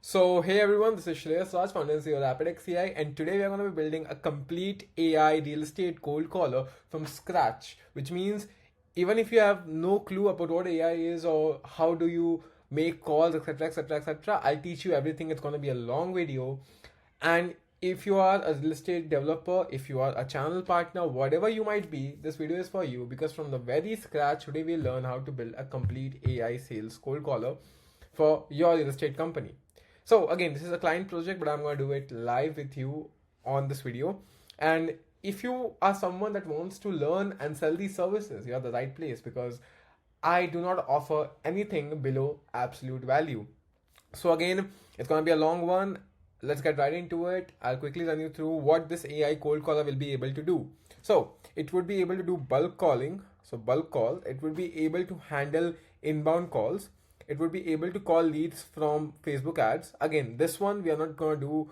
So hey everyone, this is Shreyas, founder and CEO of AI, and today we are going to be building a complete AI real estate cold caller from scratch, which means even if you have no clue about what AI is or how do you make calls, etc., etc., etc., I'll teach you everything. It's going to be a long video, and if you are a real estate developer, if you are a channel partner, whatever you might be, this video is for you because from the very scratch, today we'll learn how to build a complete AI sales cold caller for your real estate company. So again, this is a client project, but I'm going to do it live with you on this video. And if you are someone that wants to learn and sell these services, you're the right place because I do not offer anything below absolute value. So again, it's going to be a long one. Let's get right into it. I'll quickly run you through what this AI cold caller will be able to do. So it would be able to do bulk calling. So bulk call, it would be able to handle inbound calls. It would be able to call leads from Facebook ads. Again, this one we are not going to do.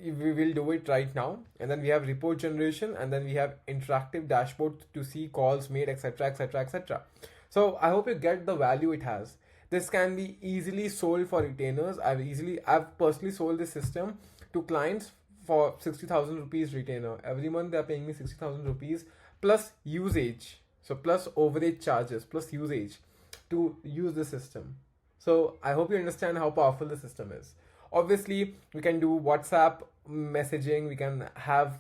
We will do it right now. And then we have report generation, and then we have interactive dashboard to see calls made, etc., etc., etc. So I hope you get the value it has. This can be easily sold for retainers. I've personally sold this system to clients for 60,000 rupees retainer. Every month they are paying me 60,000 rupees plus usage. So plus overage charges plus usage to use the system. So I hope you understand how powerful the system is. Obviously, we can do WhatsApp messaging, we can have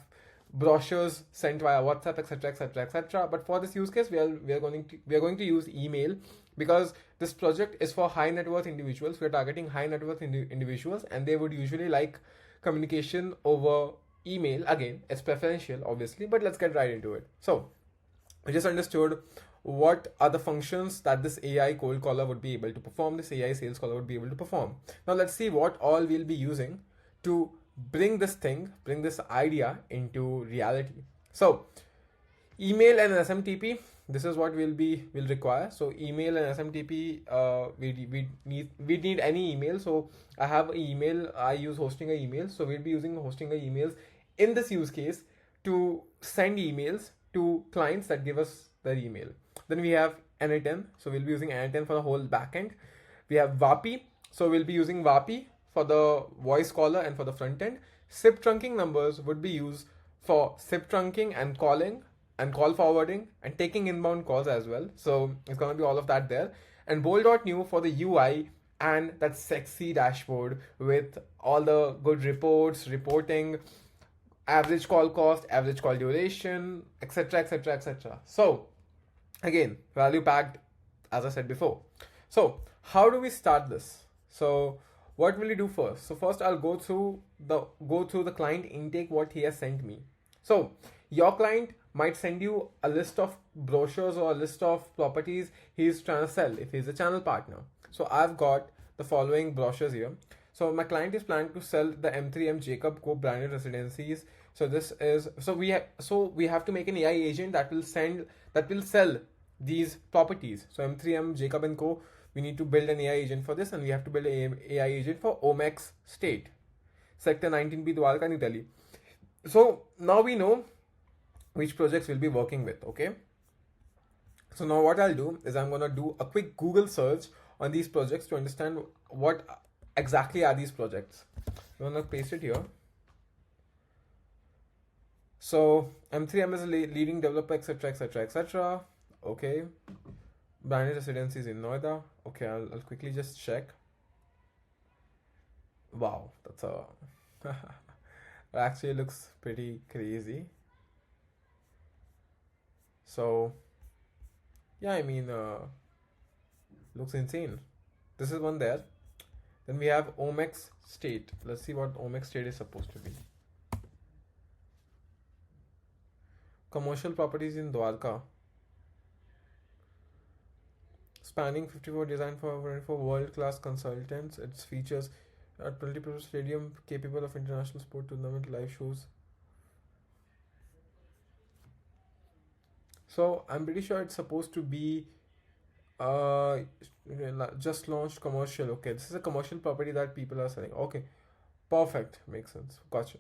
brochures sent via WhatsApp, etc., etc., etc. But for this use case, we are going to use email because this project is for high net worth individuals. We are targeting high net worth individuals, and they would usually like communication over email. Again, it's preferential, obviously, but let's get right into it. So we just understood what are the functions that this AI cold caller would be able to perform, this AI sales caller would be able to perform. Now let's see what all we'll be using to bring this idea into reality. So email and SMTP, this is what we'll require. So email and SMTP, we need any email. So I have an email, I use hosting a email. So we'll be using hosting a emails in this use case to send emails to clients that give us their email. Then we have n8n, so we'll be using n8n for the whole backend. We have VAPI, so we'll be using VAPI for the voice caller and for the front end. SIP trunking numbers would be used for SIP trunking and calling and call forwarding and taking inbound calls as well. So it's going to be all of that there. And bold.new for the UI and that sexy dashboard with all the good reports, reporting, average call cost, average call duration, etc., etc., etc. So again, value packed, as I said before. So how do we start this? So what will you do first? So first I'll go through the client intake, what he has sent me. So your client might send you a list of brochures or a list of properties he's trying to sell if he's a channel partner. So I've got the following brochures here. So my client is planning to sell the M3M Jacob Co branded residencies. So we have to make an AI agent that will sell these properties. So M3M Jacob and Co, we need to build an AI agent for this, and we have to build an AI agent for Omex State, Sector 19B, Dwarka, New Delhi. So now we know which projects we'll be working with. Okay. So now what I'll do is I'm gonna do a quick Google search on these projects to understand what exactly are these projects. I'm gonna paste it here. So M3M is a leading developer, etc., etc., etc. Okay, branded residencies in Noida. Okay, I'll quickly just check. Wow, that's a it actually looks pretty crazy. So yeah, I mean, looks insane. This is one there. Then we have Omex State. Let's see what Omex State is supposed to be. Commercial properties in Dwarka. Spanning 54 designed for world-class consultants. Its features a 20% stadium capable of international sport tournament live shows. So I'm pretty sure it's supposed to be just launched commercial. Okay, this is a commercial property that people are selling. Okay, perfect, makes sense. Gotcha.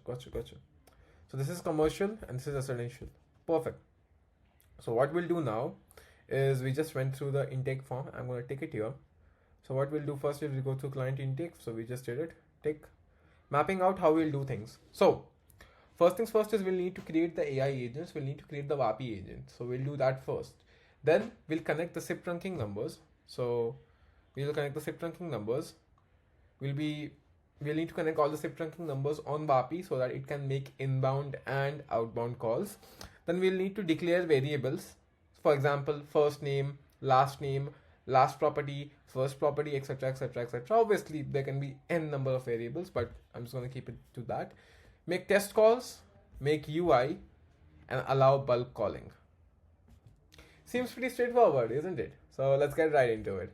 So this is commercial and this is residential. Perfect. So what we'll do now is we just went through the intake form. I'm going to take it here. So what we'll do first is we'll go through client intake. So we just did it. Tick. Mapping out how we'll do things. So first things first is we'll need to create the AI agents. We'll need to create the VAPI agent. So we'll do that first. Then we'll connect the SIP trunking numbers. So we'll connect the SIP trunking numbers. We'll need to connect all the SIP trunking numbers on VAPI so that it can make inbound and outbound calls. Then we'll need to declare variables. For example, first name, last property, first property, etc, etc, etc. Obviously there can be n number of variables, but I'm just going to keep it to that. Make test calls, make UI, and allow bulk calling. Seems pretty straightforward, isn't it? So let's get right into it.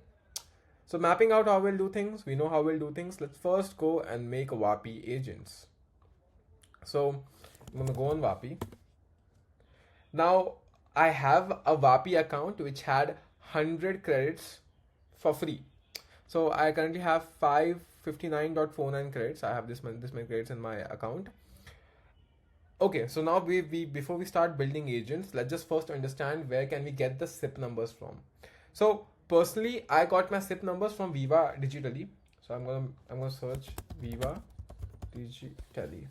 So mapping out how we'll do things, we know how we'll do things. Let's first go and make VAPI agents. So I'm going to go on VAPI. Now I have a VAPI account which had 100 credits for free. So I currently have 559.49 credits. I have this many credits in my account. Okay, so now before we start building agents, let's just first understand where can we get the SIP numbers from. So personally, I got my SIP numbers from Viva Digitally. So I'm gonna search Viva Digitally.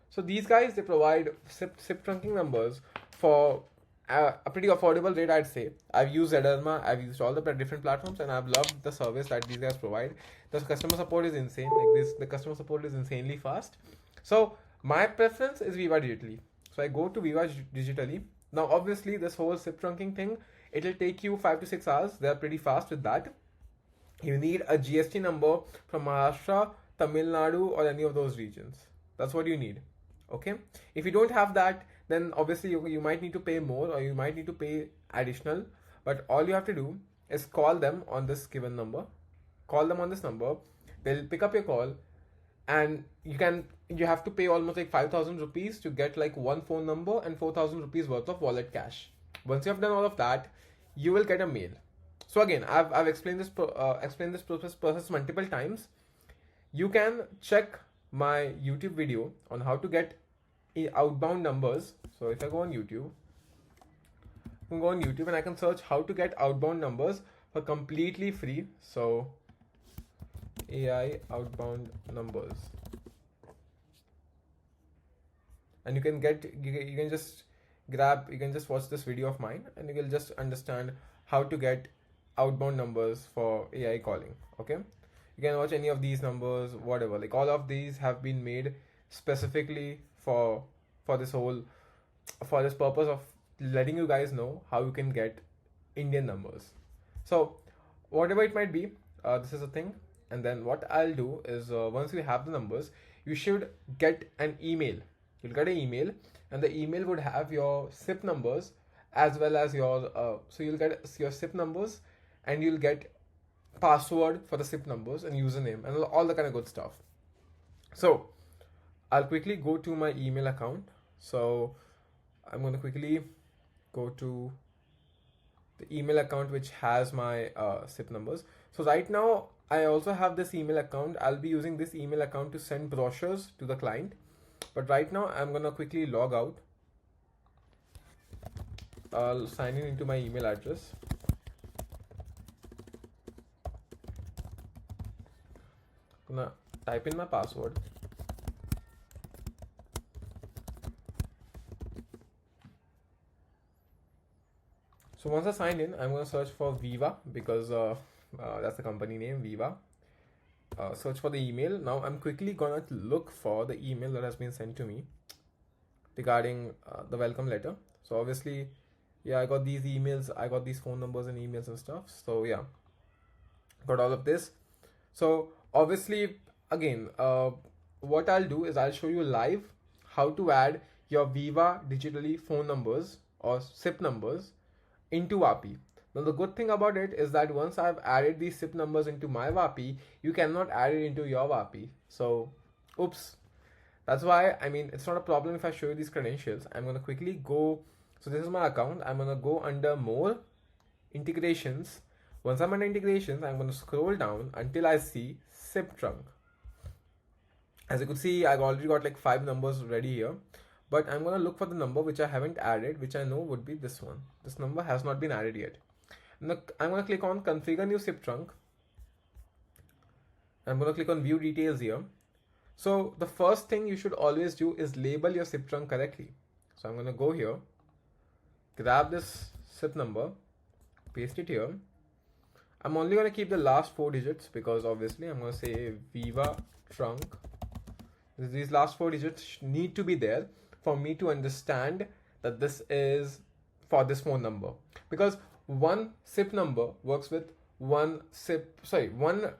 So these guys, they provide SIP trunking numbers for a pretty affordable rate, I'd say. I've used Ederma, I've used all the different platforms, and I've loved the service that these guys provide. The customer support is insane. The customer support is insanely fast. So my preference is Viva Digitally. So I go to Viva Digitally. Now obviously this whole SIP trunking thing, it'll take you 5 to 6 hours. They're pretty fast with that. You need a GST number from Maharashtra, Tamil Nadu, or any of those regions. That's what you need. Okay. If you don't have that, then obviously you might need to pay more, or you might need to pay additional. But all you have to do is call them on this given number. Call them on this number. They'll pick up your call, and you have to pay almost like 5,000 rupees to get like one phone number and 4,000 rupees worth of wallet cash. Once you have done all of that, you will get a mail. So again, I've explained this process multiple times. You can check my YouTube video on how to get outbound numbers. So if I go on YouTube, I can go on YouTube and I can search how to get outbound numbers for completely free. So AI outbound numbers, and you can just watch this video of mine, and you will just understand how to get outbound numbers for AI calling. Okay, you can watch any of these numbers, whatever. Like all of these have been made specifically for this purpose of letting you guys know how you can get Indian numbers. So whatever it might be, this is a thing. And then what I'll do is once you have the numbers, you should get an email. You'll get an email, and the email would have your SIP numbers as well as your so you'll get your SIP numbers, and you'll get password for the SIP numbers and username and all the kind of good stuff. So I'll quickly go to my email account. So I'm going to quickly go to the email account which has my SIP numbers. So right now I also have this email account. I'll be using this email account to send brochures to the client. But right now I'm going to quickly log out. I'll sign in into my email address. I'm going to type in my password. So once I signed in, I'm going to search for Viva because that's the company name, Viva. Search for the email. Now I'm quickly going to look for the email that has been sent to me regarding the welcome letter. So obviously, yeah, I got these emails, I got these phone numbers and emails and stuff. So yeah, got all of this. So obviously, again, what I'll do is I'll show you live how to add your Viva Digitally phone numbers or SIP numbers into VAPI. Now the good thing about it is that once I've added these SIP numbers into my VAPI, you cannot add it into your VAPI. So, oops. That's why, I mean, it's not a problem if I show you these credentials. I'm going to quickly go. So this is my account. I'm going to go under more integrations. Once I'm under integrations, I'm going to scroll down until I see SIP trunk. As you could see, I've already got like 5 numbers ready here. But I'm going to look for the number which I haven't added, which I know would be this one. This number has not been added yet. I'm gonna click on configure new SIP trunk. I'm gonna click on view details here. So the first thing you should always do is label your SIP trunk correctly. So I'm gonna go here, grab this SIP number, paste it here. I'm only gonna keep the last 4 digits because obviously I'm gonna say Viva trunk. These last 4 digits need to be there for me to understand that this is for this phone number, because one SIP number works with one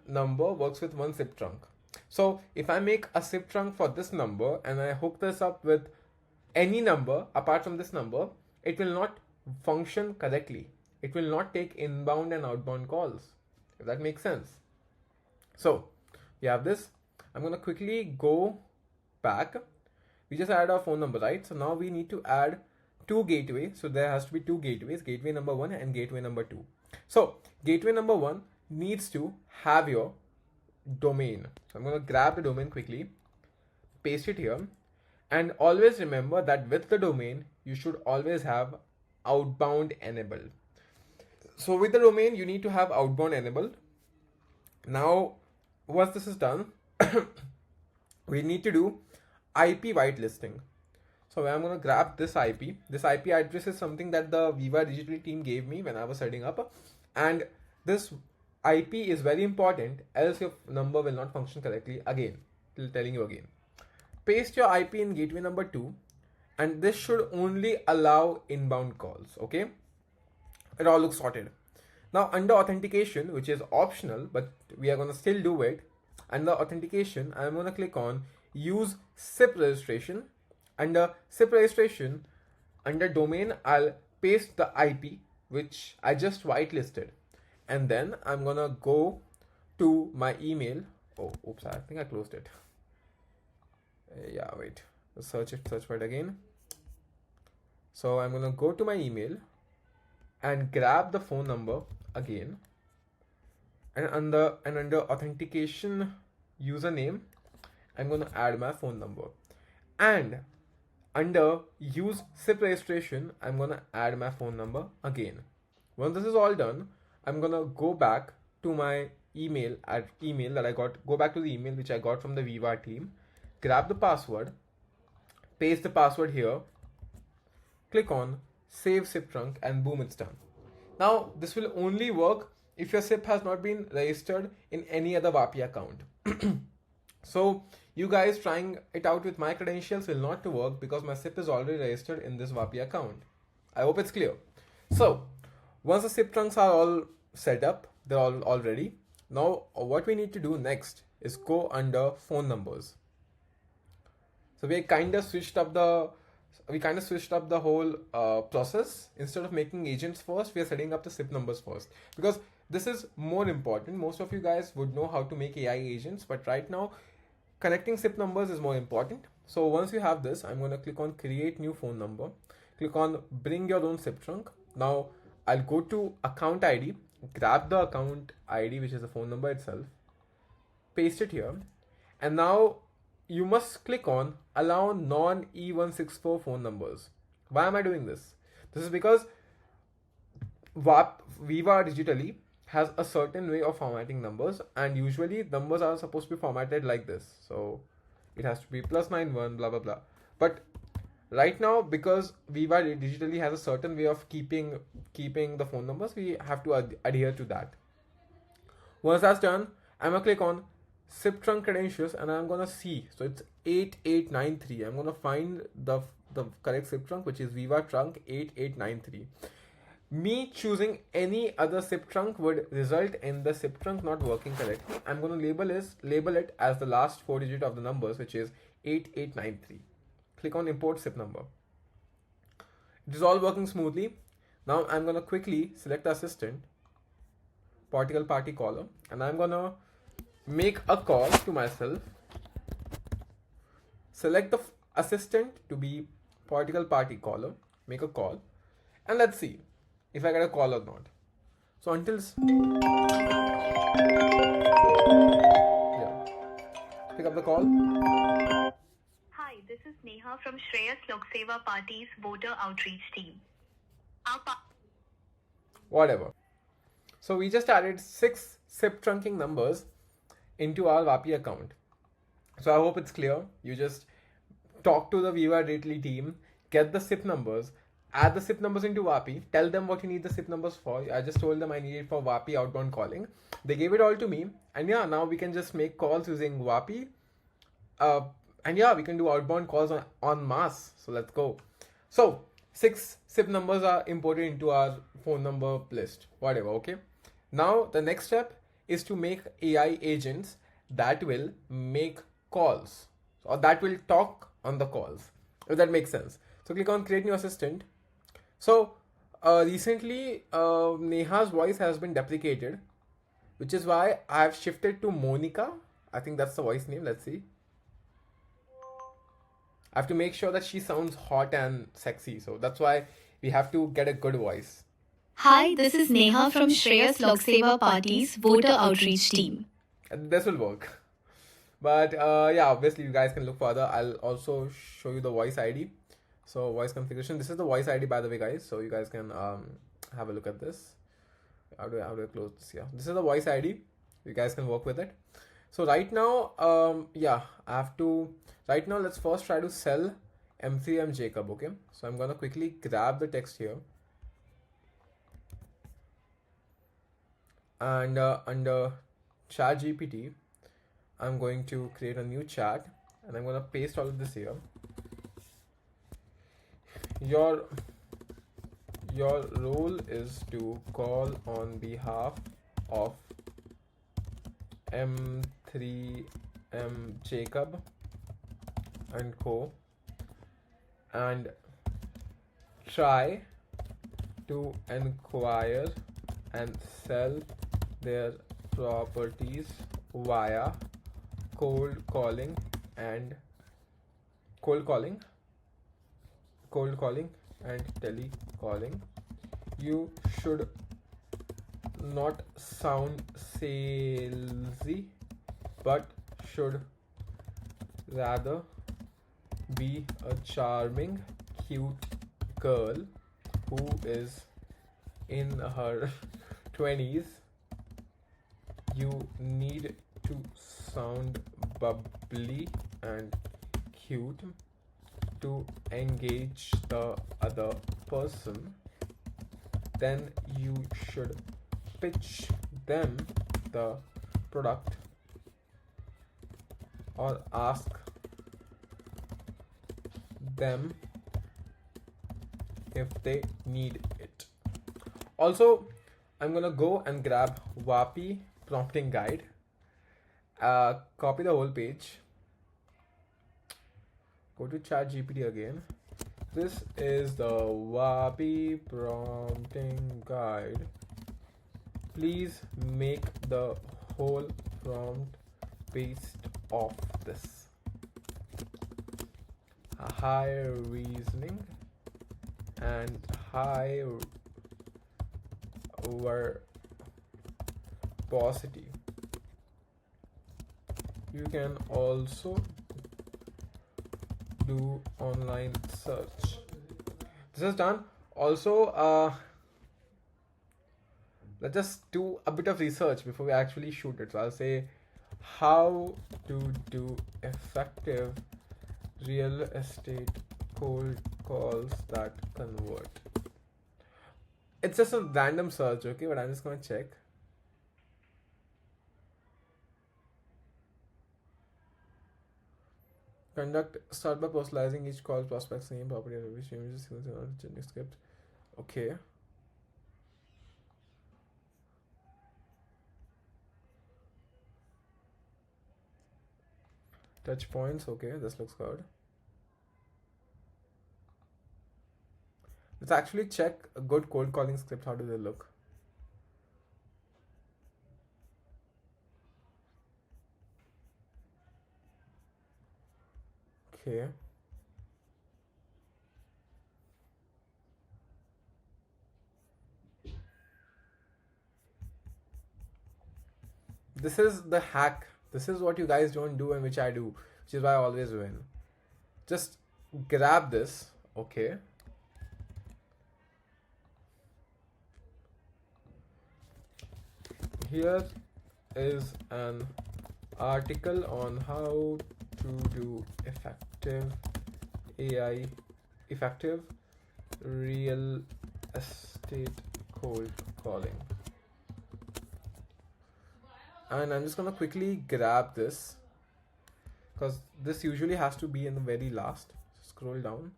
number works with one SIP trunk. So if I make a SIP trunk for this number and I hook this up with any number apart from this number, it will not function correctly. It will not take inbound and outbound calls, if that makes sense. So we have this. I'm gonna quickly go back. We just added our phone number, right? So now we need to add 2 gateways. So there has to be 2 gateways, gateway number 1 and gateway number 2. So gateway number 1 needs to have your domain. So I'm going to grab the domain quickly, paste it here, and always remember that with the domain, you should always have outbound enabled. So with the domain, you need to have outbound enabled. Now, once this is done, we need to do IP whitelisting. So I'm going to grab this IP. This IP address is something that the Viva Digital team gave me when I was setting up. And this IP is very important, else your number will not function correctly. Again, telling you again. Paste your IP in gateway number 2. And this should only allow inbound calls. Okay. It all looks sorted. Now under authentication, which is optional, but we are going to still do it. Under authentication, I'm going to click on use SIP registration. Under SIP registration, under domain, I'll paste the IP, which I just whitelisted. And then I'm going to go to my email. Oh, oops, I think I closed it. Yeah, wait. Search for it again. So I'm going to go to my email and grab the phone number again. And under authentication username, I'm going to add my phone number. And under use SIP registration, I'm going to add my phone number again. Once this is all done, I'm going to go back to my email that I got, go back to the email which I got from the Viva team, grab the password, paste the password here, click on save SIP trunk, and boom, it's done. Now, this will only work if your SIP has not been registered in any other VAPI account. So you guys trying it out with my credentials will not work because my SIP is already registered in this VAPI account. I hope it's clear. So once the SIP trunks are all set up, they're all ready. Now what we need to do next is go under phone numbers. So we kind of switched up the whole process. Instead of making agents first, we are setting up the SIP numbers first, because this is more important. Most of you guys would know how to make AI agents, but right now connecting SIP numbers is more important. So once you have this, I'm going to click on create new phone number, click on bring your own SIP trunk. Now I'll go to account ID, grab the account ID, which is the phone number itself, paste it here, and now you must click on allow non-E164 phone numbers. Why am I doing this? This is because Viva Digitally has a certain way of formatting numbers, and usually numbers are supposed to be formatted like this. So it has to be +91 blah blah blah. But right now, because Viva Digitally has a certain way of keeping the phone numbers, we have to adhere to that. Once that's done, I'm gonna click on SIP trunk credentials and I'm gonna see. So it's 8893. I'm gonna find the correct SIP trunk, which is Viva trunk 8893. Me choosing any other SIP trunk would result in the SIP trunk not working correctly. I'm going to label it as the last 4 digit of the numbers, which is 8893. Click on import SIP number. It is all working smoothly. Now I'm going to quickly select the assistant, particle party caller, and I'm going to make a call to myself. Select the assistant to be particle party caller, make a call, and let's see if I get a call or not. So until pick up the call. Hi, this is Neha from Shreyas Lok Seva Party's voter outreach team. Whatever. So we just added 6 SIP trunking numbers into our VAPI account. So I hope it's clear. You just talk to the Viva Dately team, get the SIP numbers, add the SIP numbers into VAPI, tell them what you need the SIP numbers for. I just told them I need it for VAPI outbound calling. They gave it all to me, and yeah, now we can just make calls using VAPI. And yeah, we can do outbound calls on mass. So let's go. So 6 SIP numbers are imported into our phone number list, whatever. Okay. Now the next step is to make AI agents that will make calls, or that will talk on the calls, if that makes sense. So click on create new assistant. So recently Neha's voice has been deprecated, which is why I have shifted to Monica. I think that's the voice name. Let's see. I have to make sure that she sounds hot and sexy. So that's why we have to get a good voice. Hi, this is Neha from Shreyas Lokseva Party's voter outreach team. This will work. But yeah, obviously you guys can look further. I'll also show you the voice ID. So voice configuration. This is the voice ID, by the way, guys. So you guys can have a look at this. How do I close this here? This is the voice ID. You guys can work with it. So right now, yeah, I have to. Right now, let's first try to sell M3M Jacob. Okay. So I'm gonna quickly grab the text here. And under ChatGPT, I'm going to create a new chat, and I'm going to paste all of this here. Your role is to call on behalf of M3M Jacob and co, and try to inquire and sell their properties via cold calling and telecalling. You should not sound salesy, but should rather be a charming, cute girl who is in her 20s. You need to sound bubbly and cute to engage the other person. Then you should pitch them the product or ask them if they need it. Also, I'm gonna go and grab VAPI prompting guide, copy the whole page, go to ChatGPT again. This is the VAPI prompting guide. Please make the whole prompt based off this. High reasoning and high verbosity. You can also do online search. This is done. Also, let's just do a bit of research before we actually shoot it. So I'll say how to do effective real estate cold calls that convert. It's just a random search, okay, but I'm just gonna check. Start by personalizing each call, prospect's name, property, which images, script. Okay. Touch points, okay, this looks good. Let's actually check a good cold calling script. How do they look? Okay. This is the hack. This is what you guys don't do and which I do, which is why I always win. Just grab this, okay. Here is an article on how to do effective real estate cold calling. And I'm just gonna quickly grab this because this usually has to be in the very last. Scroll down.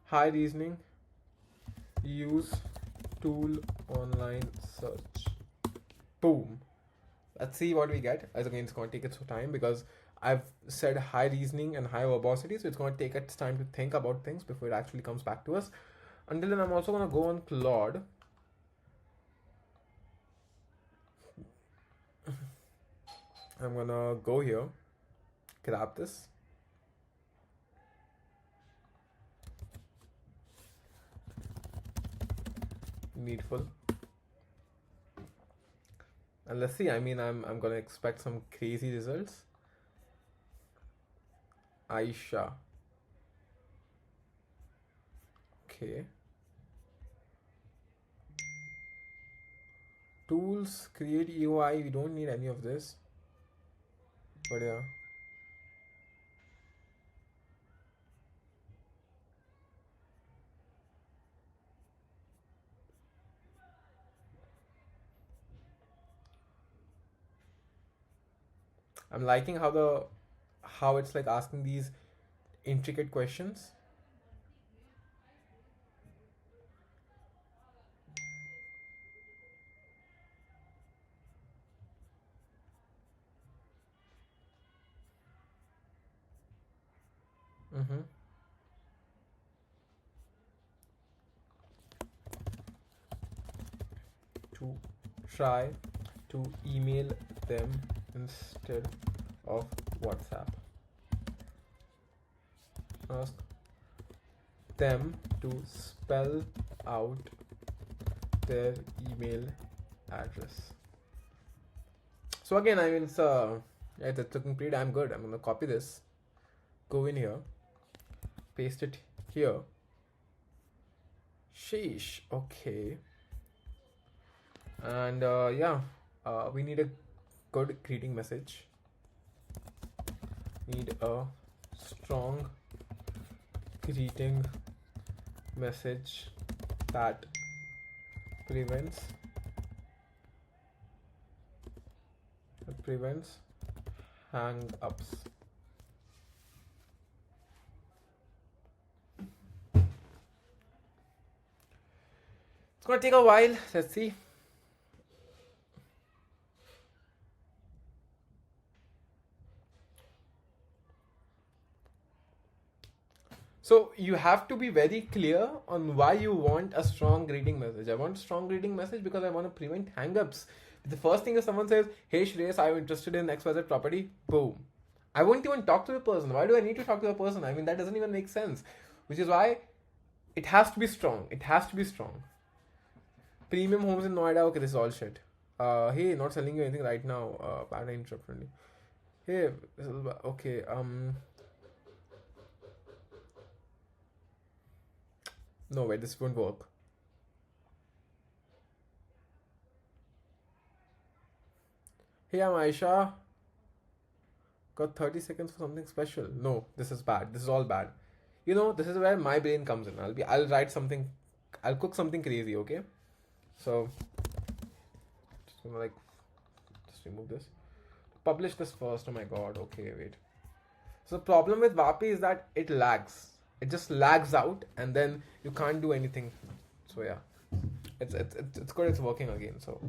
High reasoning. Use tool online search. Boom. Let's see what we get. As again, it's going to take its time because I've said high reasoning and high verbosity, so it's going to take its time to think about things before it actually comes back to us. Until then, I'm also going to go on Claude. I'm going to go here, grab this. Needful. And let's see, I mean, I'm going to expect some crazy results. Aisha. Okay. Tools, create UI, we don't need any of this. But yeah. I'm liking how it's like asking these intricate questions. To try to email them instead of WhatsApp. Ask them to spell out their email address. So again, I mean, it's looking pretty damn good. I'm gonna copy this, go in here, paste it here. Sheesh. Okay. And we need a good greeting message. Need a strong greeting message that prevents hang-ups. It's gonna take a while. Let's see. So you have to be very clear on why you want a strong greeting message. I want a strong greeting message because I want to prevent hang-ups. The first thing is someone says, hey Shreyas, I'm interested in XYZ property. Boom. I won't even talk to the person. Why do I need to talk to the person? I mean, that doesn't even make sense. Which is why it has to be strong. It has to be strong. Premium homes in Noida. Okay, this is all shit. Hey, not selling you anything right now. Bad interrupt friendly. Hey, okay. No, wait, this won't work. Hey, I'm Aisha. Got 30 seconds for something special. No, this is bad. This is all bad. You know, this is where my brain comes in. I'll write something. I'll cook something crazy, okay? So, just gonna just remove this. Publish this first. Oh my god. Okay, wait. So the problem with VAPI is that it lags. It just lags out and then you can't do anything. So yeah, it's good. It's working again. So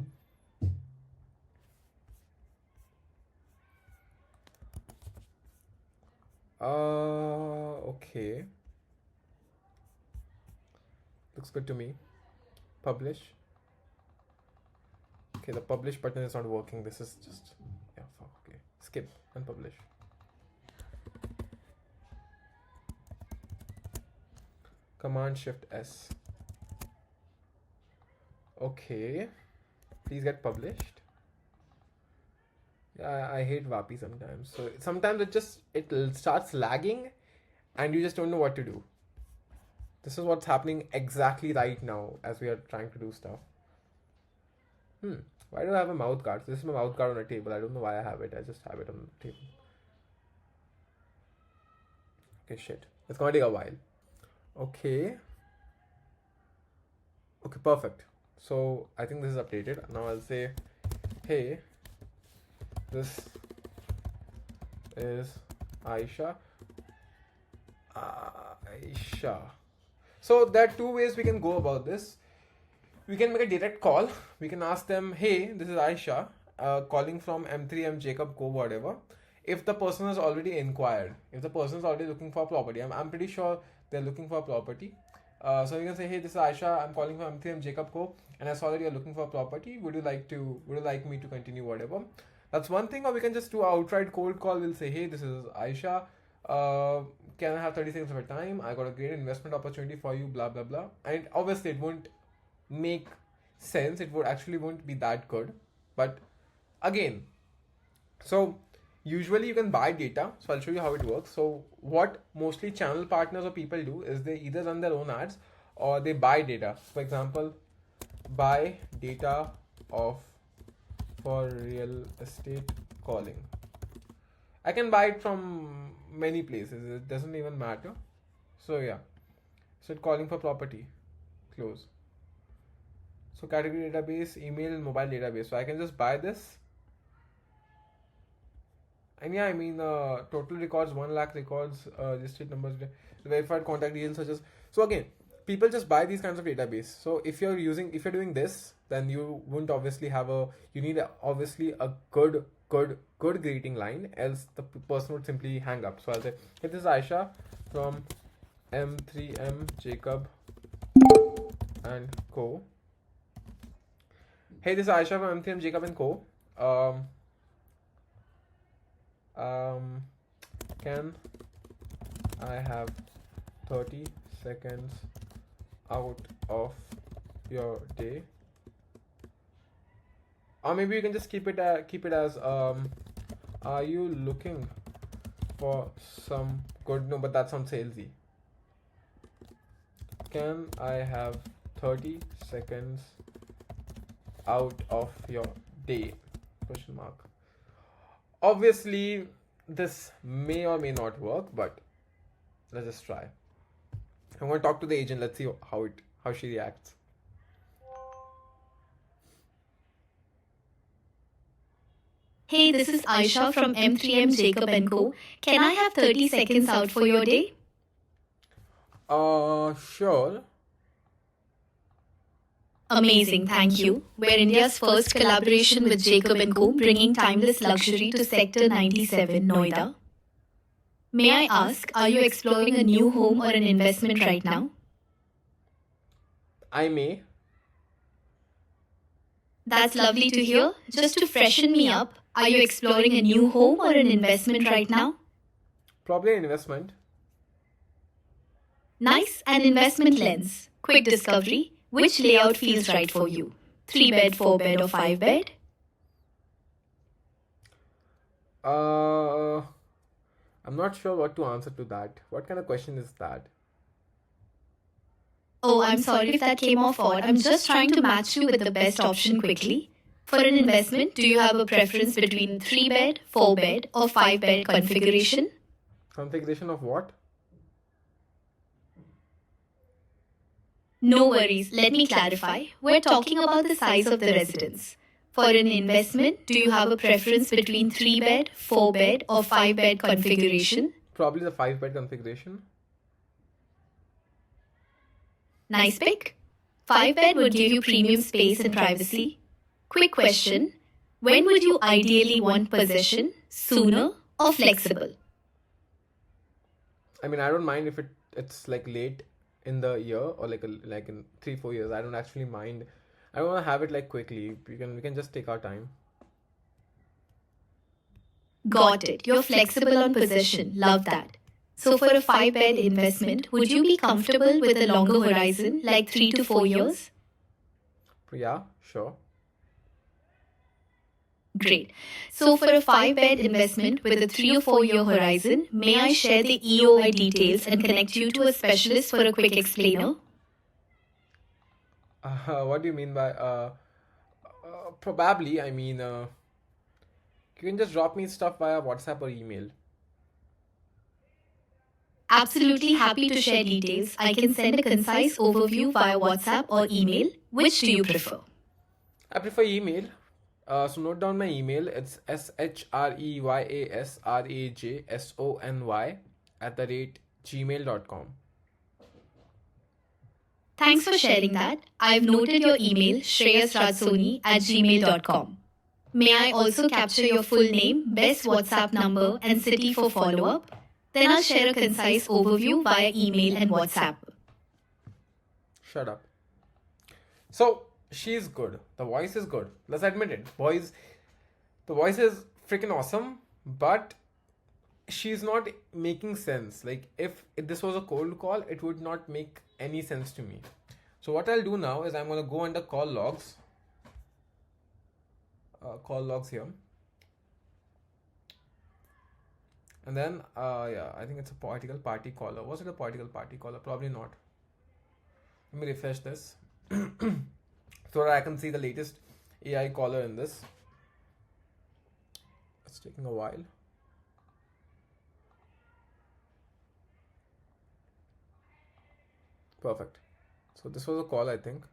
okay, looks good to me. Publish. Okay, the publish button is not working. This is just fuck. Okay, skip and publish. Command Shift S. Okay. Please get published. Yeah, I hate VAPI sometimes. So sometimes it starts lagging and you just don't know what to do. This is what's happening exactly right now as we are trying to do stuff. Why do I have a mouth guard? This is my mouth guard on a table. I don't know why I have it. I just have it on the table. Okay, shit. It's gonna take a while. Okay. Okay, perfect. So I think this is updated. Now I'll say, hey, this is Aisha. So there are two ways we can go about this. We can make a direct call. We can ask them, hey, this is Aisha, calling from M3M Jacob Co whatever. If the person has already inquired, if the person is already looking for a property, I'm pretty sure they're looking for a property. So you can say, hey, this is Aisha. I'm calling from M3M Jacob Co. And I saw that you're looking for a property. Would you like me to continue whatever? That's one thing. Or we can just do an outright cold call. We'll say, hey, this is Aisha. Can I have 30 seconds of your time? I got a great investment opportunity for you, blah, blah, blah. And obviously it won't make sense. It won't be that good. But again, so usually you can buy data. So I'll show you how it works. So what mostly channel partners or people do is they either run their own ads or they buy data. For example, buy data for real estate calling. I can buy it from many places. It doesn't even matter. So yeah. So calling for property. Close. So category database, email, and mobile database. So I can just buy this. And yeah, I mean, total records, 1 lakh records, registered numbers, verified contact details such as. So again, people just buy these kinds of database. So if you're doing this, then you won't obviously you need obviously a good greeting line, else the person would simply hang up. So I'll say, hey, this is Aisha from M3M Jacob and Co. Hey, this is Aisha from M3M Jacob and Co. Can I have 30 seconds out of your day? Or maybe you can just keep it as are you looking for some good? No, but that sounds salesy. Can I have 30 seconds out of your day? Question mark. Obviously, this may or may not work, but let's just try. I'm going to talk to the agent. Let's see how she reacts. Hey, this is Aisha from M3M Jacob & Co. Can I have 30 seconds out for your day? Sure. Amazing, thank you. We're India's first collaboration with Jacob & Co. bringing timeless luxury to Sector 97, Noida. May I ask, are you exploring a new home or an investment right now? I may. That's lovely to hear. Just to freshen me up, are you exploring a new home or an investment right now? Probably an investment. Nice, an investment lens. Quick discovery. Which layout feels right for you? 3-bed, 4-bed or 5-bed? I'm not sure what to answer to that. What kind of question is that? Oh, I'm sorry if that came off odd. I'm just trying to match you with the best option quickly. For an investment, do you have a preference between 3-bed, 4-bed or 5-bed configuration? Configuration of what? No worries, let me clarify. We're talking about the size of the residence. For an investment, do you have a preference between 3-bed, 4-bed or 5-bed configuration? Probably the 5-bed configuration. Nice pick. 5-bed would give you premium space and privacy. Quick question. When would you ideally want possession? Sooner or flexible? I mean, I don't mind if it's like late in the year or like in 3-4 years. I don't actually mind. I don't want to have it like quickly. We can just take our time. Got it. You're flexible on possession. Love that. So for a 5-bed investment, would you be comfortable with a longer horizon, like 3 to 4 years? Yeah, sure. Great. So for a 5-bed investment with a 3 or 4 year horizon, may I share the EOI details and connect you to a specialist for a quick explainer? What do you mean by Probably. I mean, you can just drop me stuff via WhatsApp or email. Absolutely happy to share details. I can send a concise overview via WhatsApp or email. Which do you prefer? I prefer email. So note down my email. It's shreyasrajsony@gmail.com. Thanks for sharing that. I've noted your email, shreyasrajsony@gmail.com. May I also capture your full name, best WhatsApp number, and city for follow up? Then I'll share a concise overview via email and WhatsApp. Shut up. So she's good. The voice is good. Let's admit it. The voice is freaking awesome, but she's not making sense. Like if this was a cold call, it would not make any sense to me. So what I'll do now is I'm gonna go under call logs. Call logs here. And then, yeah, I think it's a political party caller. Was it a political party caller? Probably not. Let me refresh this so that I can see the latest AI caller in this. It's taking a while. Perfect. So this was a call, I think.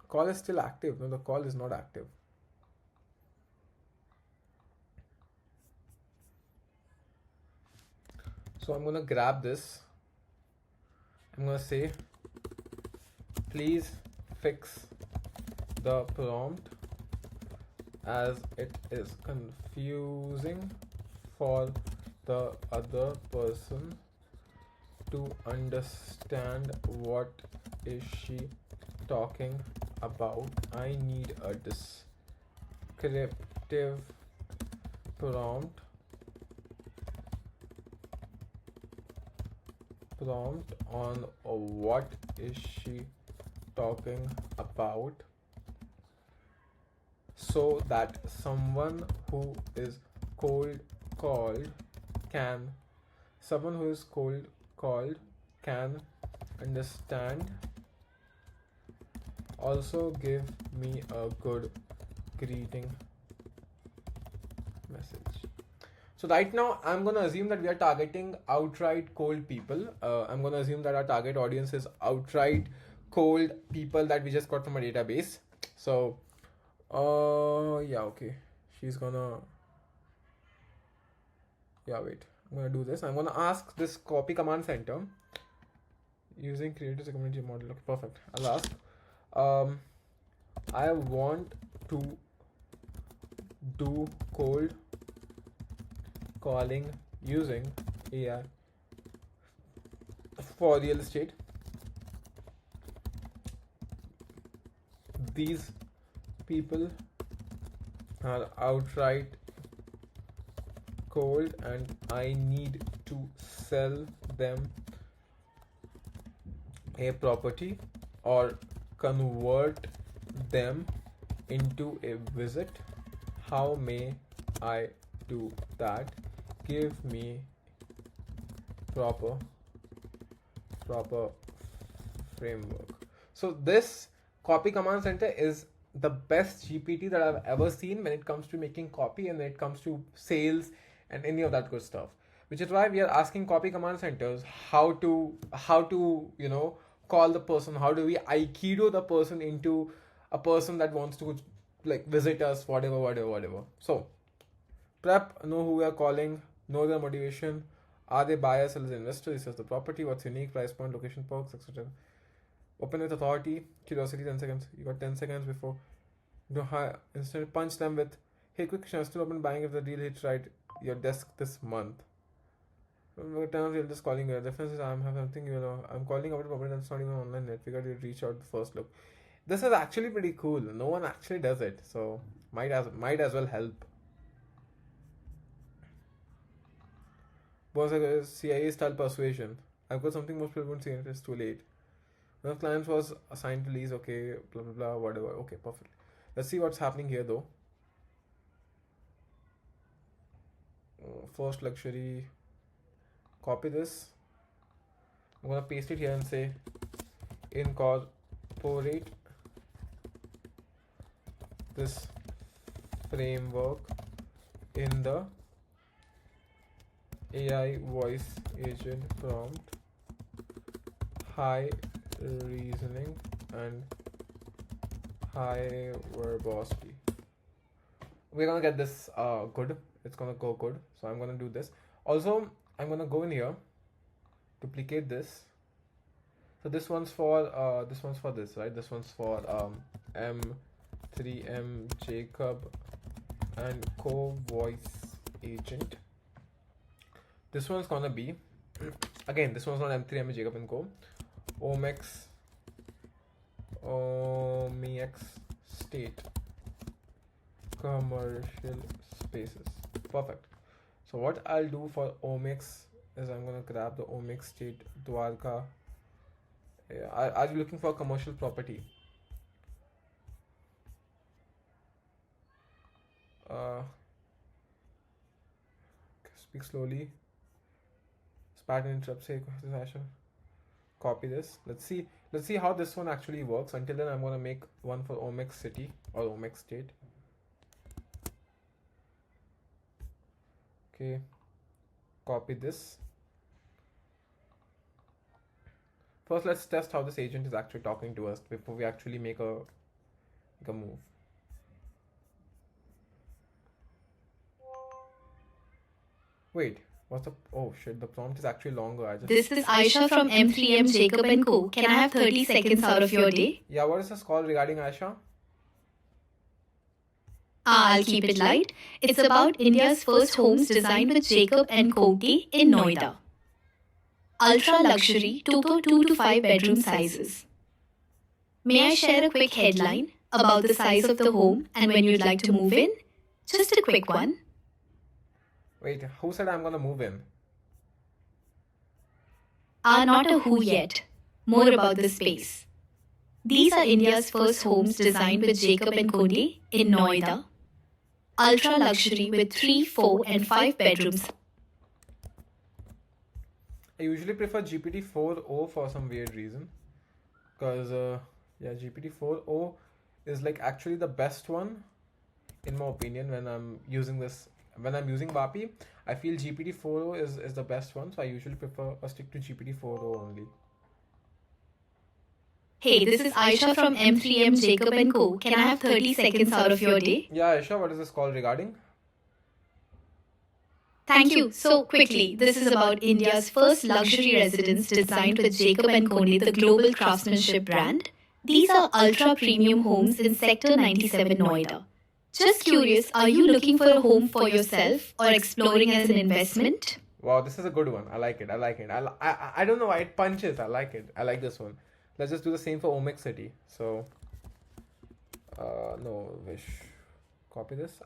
Call is still active. No, the call is not active. So I'm gonna grab this. I'm gonna say, please fix the prompt as it is confusing for the other person to understand what is she talking about. I need a descriptive prompt on what is she talking about, so that someone who is cold called can understand. Also give me a good greeting message. So right now I'm going to assume that we are targeting outright cold people. I'm going to assume that our target audience is outright cold people that we just got from a database. So yeah, okay, she's gonna, yeah, wait, I'm gonna do this. I'm gonna ask this copy command center using creative community model. Okay, perfect. I'll ask, I want to do cold calling using AI for real estate. These people are outright cold and I need to sell them a property or convert them into a visit. How may I do that? Give me proper framework. So this copy command center is the best GPT that I've ever seen when it comes to making copy and when it comes to sales and any of that good stuff. Which is why we are asking copy command centers how to call the person. How do we aikido the person into a person that wants to like visit us, whatever. So prep, know who we are calling, know their motivation. Are they buyers, sellers, investors? This is the property. What's unique, price point, location, perks, etc. Open with authority, curiosity, 10 seconds. You got 10 seconds before. Instead, punch them with, hey, quick question, still open buying if the deal hits right your desk this month. You're just calling you. The difference is I'm calling about a property that's not even online yet. Figured you'd reach out the first look. This is actually pretty cool. No one actually does it, so might as well help. Was CIA style persuasion. I've got something most people won't see, and it's too late. One of clients was assigned to lease, okay, blah blah blah, whatever. Okay, perfect. Let's see what's happening here though. First luxury. Copy this. I'm gonna paste it here and say incorporate this framework in the AI voice agent prompt, high reasoning and high verbosity. We're gonna get this good. It's gonna go good. So I'm gonna do this. Also, I'm gonna go in here, duplicate this. So this one's for this, right? This one's for M3M Jacob and co voice agent. This one's gonna be again, this one's not M3M Jacob and co. Omex state commercial spaces. Perfect. So what I'll do for Omex is I'm gonna grab the Omex state Dwarka. Are you looking for a commercial property? Speak slowly. Pattern interrupt. Say copy this. Let's see how this one actually works. Until then, I'm gonna make one for Omex city or Omex state. Okay, copy this. First, let's test how this agent is actually talking to us before we actually make a move. Wait, what's the? Oh shit! The prompt is actually longer. This is Aisha from M3M Jacob and Co. Can I have 30 seconds out of your day? Yeah, what is this call regarding, Aisha? I'll keep it light. It's about India's first homes designed with Jacob and Co. in Noida. Ultra luxury 2 to 5 bedroom sizes. May I share a quick headline about the size of the home and when you'd like to move in? Just a quick one. Wait, who said I'm gonna move in? Not a who yet. More about the space. These are India's first homes designed with Jacob and Co. in Noida. Ultra luxury with 3, 4 and 5 bedrooms. I usually prefer GPT-4o for some weird reason. Because yeah, GPT-4o is like actually the best one in my opinion when I'm using this. When I'm using VAPI, I feel GPT-4o is the best one, so I usually prefer stick to GPT-4o only. Hey, this is Aisha from M3M Jacob and Co. Can I have 30 seconds out of your day? Yeah, Aisha, what is this call regarding? Thank you. So quickly, this is about India's first luxury residence designed with Jacob and Co., the global craftsmanship brand. These are ultra premium homes in Sector 97 Noida. Just curious, are you looking for a home for yourself or exploring as an investment? Wow, this is a good one. I like it. I don't know why it punches. I like it. I like this one. Let's just do the same for Omex City. So, no, wish. Copy this.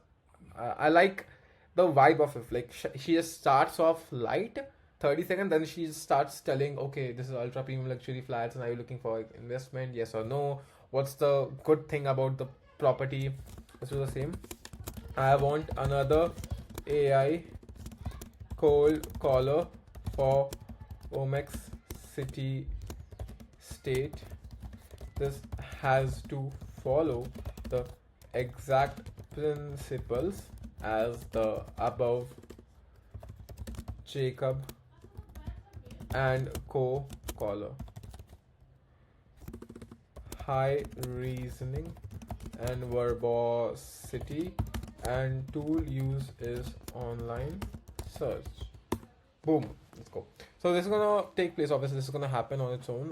I like the vibe of it. Like, she just starts off light, 30 seconds, then she starts telling, okay, this is ultra premium luxury flats, and are you looking for investment? Yes or no? What's the good thing about the property? Let's do the same. I want another AI cold caller for Omex City State. This has to follow the exact principles as the above Jacob and Co caller. High reasoning and verbosity, and tool use is online search. Boom, let's go. So this is gonna take place, obviously this is gonna happen on its own.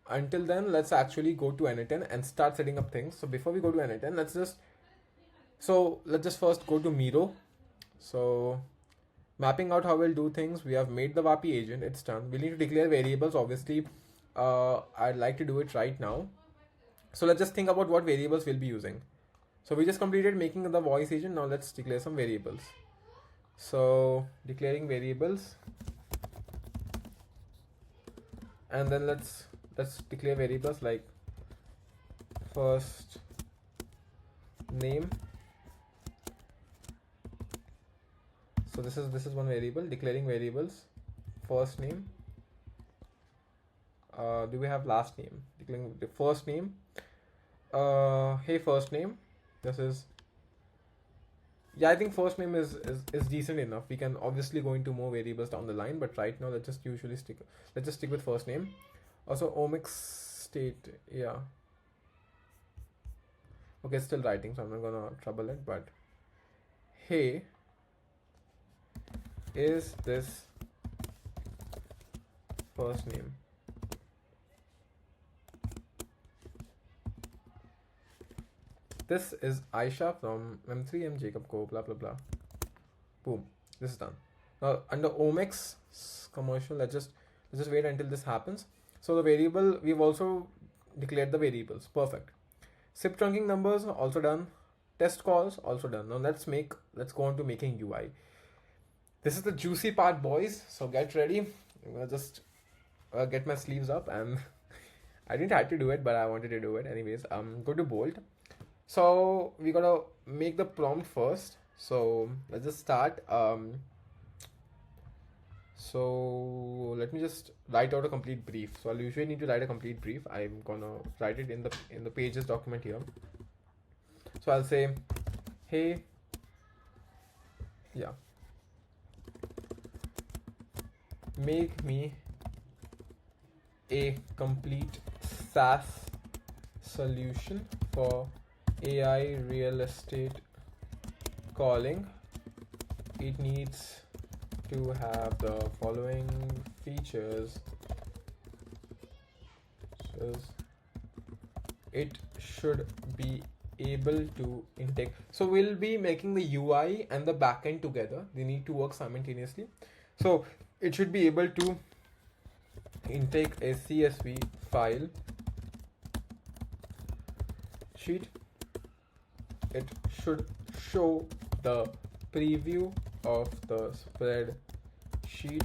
Until then, let's actually go to n8n and start setting up things. So before we go to n8n, let's just first go to Miro. So mapping out how we'll do things, we have made the VAPI agent, it's done. We need to declare variables, obviously. I'd like to do it right now. So let's just think about what variables we'll be using. So we just completed making the voice agent. Now let's declare some variables. So declaring variables, and then let's declare variables like first name. So this is one variable. Declaring variables, first name. Do we have last name? Declaring the first name. Hey, first name. This is, yeah, I think first name is decent enough. We can obviously go into more variables down the line, but right now let's just stick with first name. Also omics state, yeah. Okay, it's still writing, so I'm not gonna trouble it, but hey, is this first name? This is Aisha from M3, M Jacob Co, blah blah blah. Boom, this is done. Now under omics commercial, let's just wait until this happens. So the variable, we've also declared the variables. Perfect. SIP trunking numbers also done. Test calls also done. Now let's go on to making UI. This is the juicy part, boys. So get ready. I'm gonna just get my sleeves up, and I didn't have to do it, but I wanted to do it anyways. Go to bold. So we gotta make the prompt first. So let's just start. So let me just write out a complete brief. So I'll usually need to write a complete brief. I'm gonna write it in the pages document here. So I'll say, hey, yeah, make me a complete SaaS solution for AI real estate calling. It needs to have the following features. It should be able to intake. So we'll be making the UI and the backend together. They need to work simultaneously. So it should be able to intake a CSV file sheet. It should show the preview of the spreadsheet.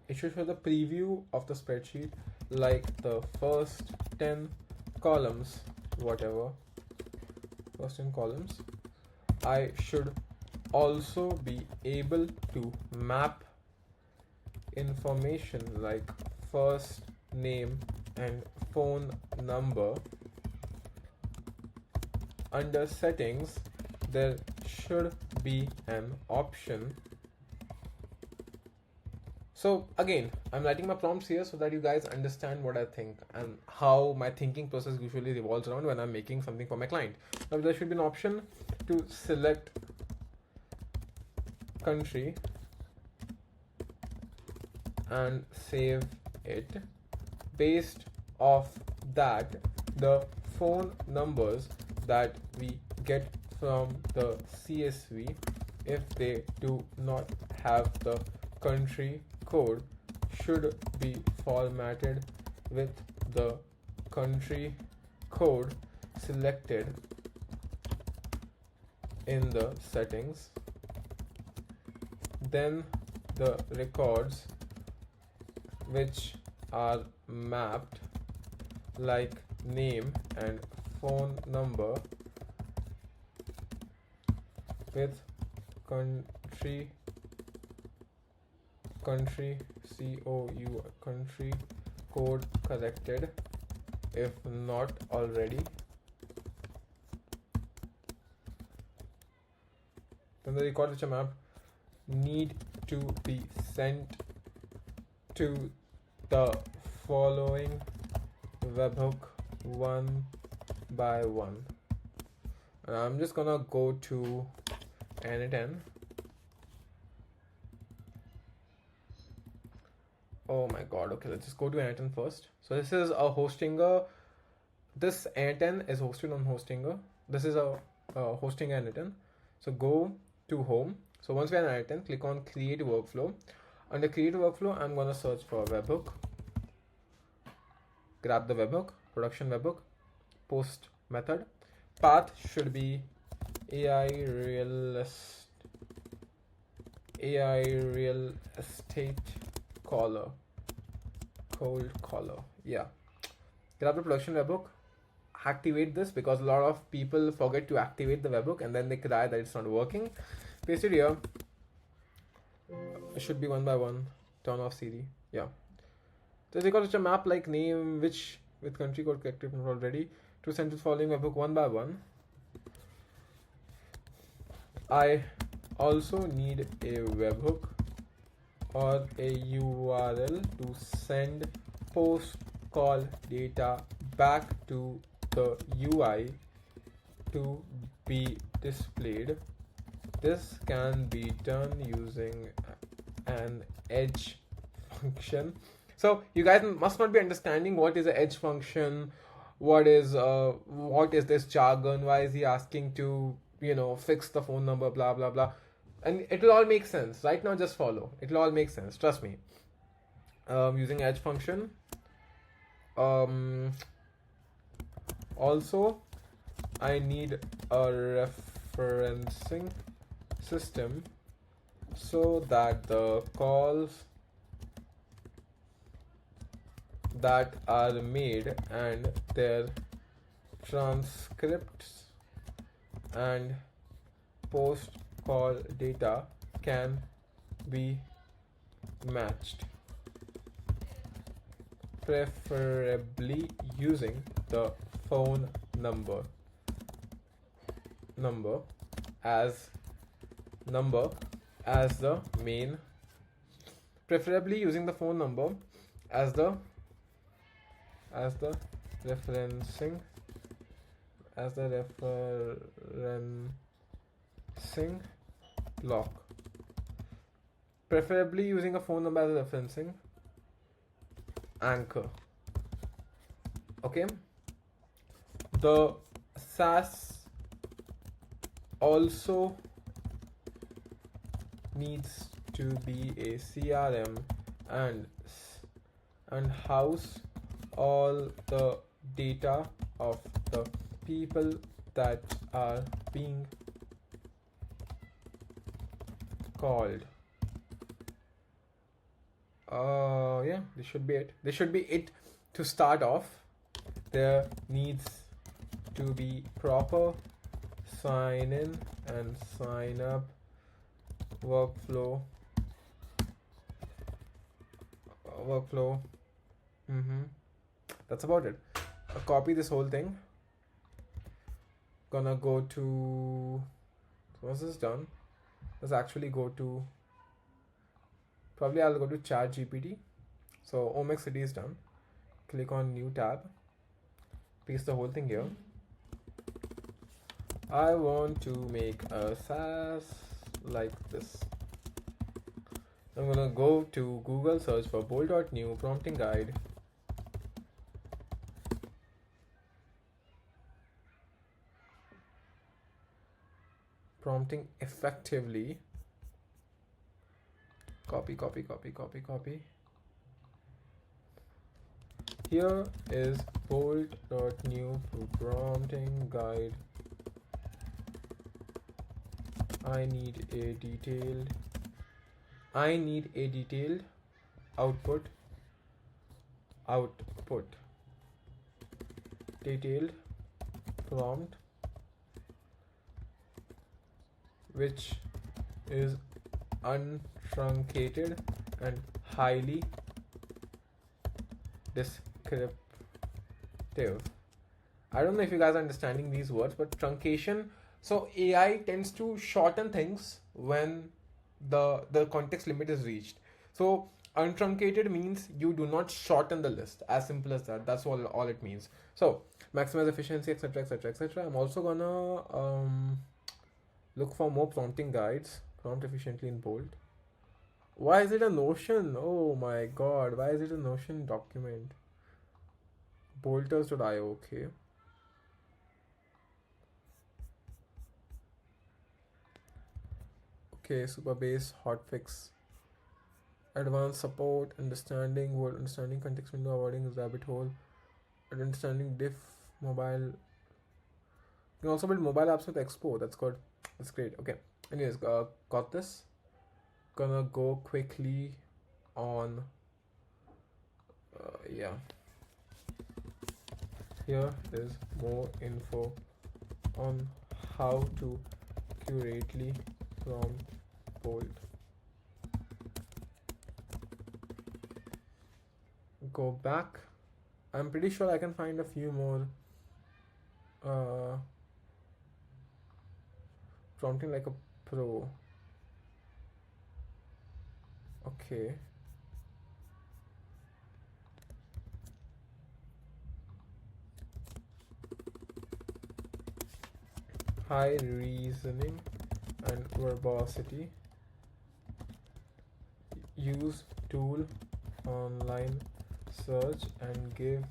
It should show the preview of the spreadsheet, like the first 10 columns, whatever. First 10 columns. I should also be able to map information like first name and phone number. Under settings, there should be an option. So again, I'm writing my prompts here so that you guys understand what I think and how my thinking process usually revolves around when I'm making something for my client. Now there should be an option to select country and save it. Based off that, the phone numbers that we get from the CSV, if they do not have the country code, should be formatted with the country code selected in the settings. Then the records which are mapped like name and phone number with country country code corrected if not already. Then the records which are mapped need to be sent to the following webhook one by one. And I'm just gonna go to n8n. Oh my god, okay, let's just go to n8n first. So this is a Hostinger. This n8n is hosted on Hostinger. This is a Hostinger n8n. So go to home. So once we're in n8n, click on create workflow. Under create workflow, I'm gonna search for webhook. Grab the webhook, production webhook, post method. Path should be AI real estate caller, cold caller. Yeah. Grab the production webhook, activate this because a lot of people forget to activate the webhook and then they cry that it's not working. Paste it here. It should be one by one. Turn off CD. Yeah. So they got such a map like name which with country code corrected already to send to following webhook one by one. I also need a webhook or a URL to send post call data back to the UI to be displayed. This can be done using an edge function. So you guys must not be understanding what is an edge function, what is this jargon, why is he asking to fix the phone number, blah blah blah, and it will all make sense. Right now just follow, it will all make sense, trust me. Using edge function. Also I need a referencing system so that the calls that are made and their transcripts and post call data can be matched, preferably using the phone number as the main, preferably using the phone number as the referencing block, preferably using a phone number as a referencing anchor. Okay, the SaaS also needs to be a CRM and house all the data of the people that are being called. Yeah, this should be it to start off. There needs to be proper sign in and sign up workflow. That's about it. I'll copy this whole thing. Gonna go to, once this is done, let's actually go to, probably I'll go to ChatGPT. So Omex City is done. Click on new tab, paste the whole thing here. I want to make a SaaS like this. I'm gonna go to Google, search for bold.new prompting guide. Prompting effectively. Copy. Here is bold.new prompting guide. I need a detailed output. Detailed prompt which is untruncated and highly descriptive. I don't know if you guys are understanding these words, but truncation. So AI tends to shorten things when the context limit is reached. So untruncated means you do not shorten the list. As simple as that. That's all it means. So maximize efficiency, etc, etc, etc. I'm also gonna look for more prompting guides. Prompt efficiently in bold. Why is it a Notion? Oh my god, why is it a Notion document? Bolters.io, okay. Okay, super base, hotfix, advanced support, understanding word, understanding context window, avoiding rabbit hole, understanding diff mobile. You can also build mobile apps with Expo. That's good. That's great. Okay. Anyways, got this. Gonna go quickly on. Yeah. Here is more info on how to accurately prompt bold. Go back. I'm pretty sure I can find a few more prompting like a Pro. Okay. High reasoning and verbosity. Use tool online search and give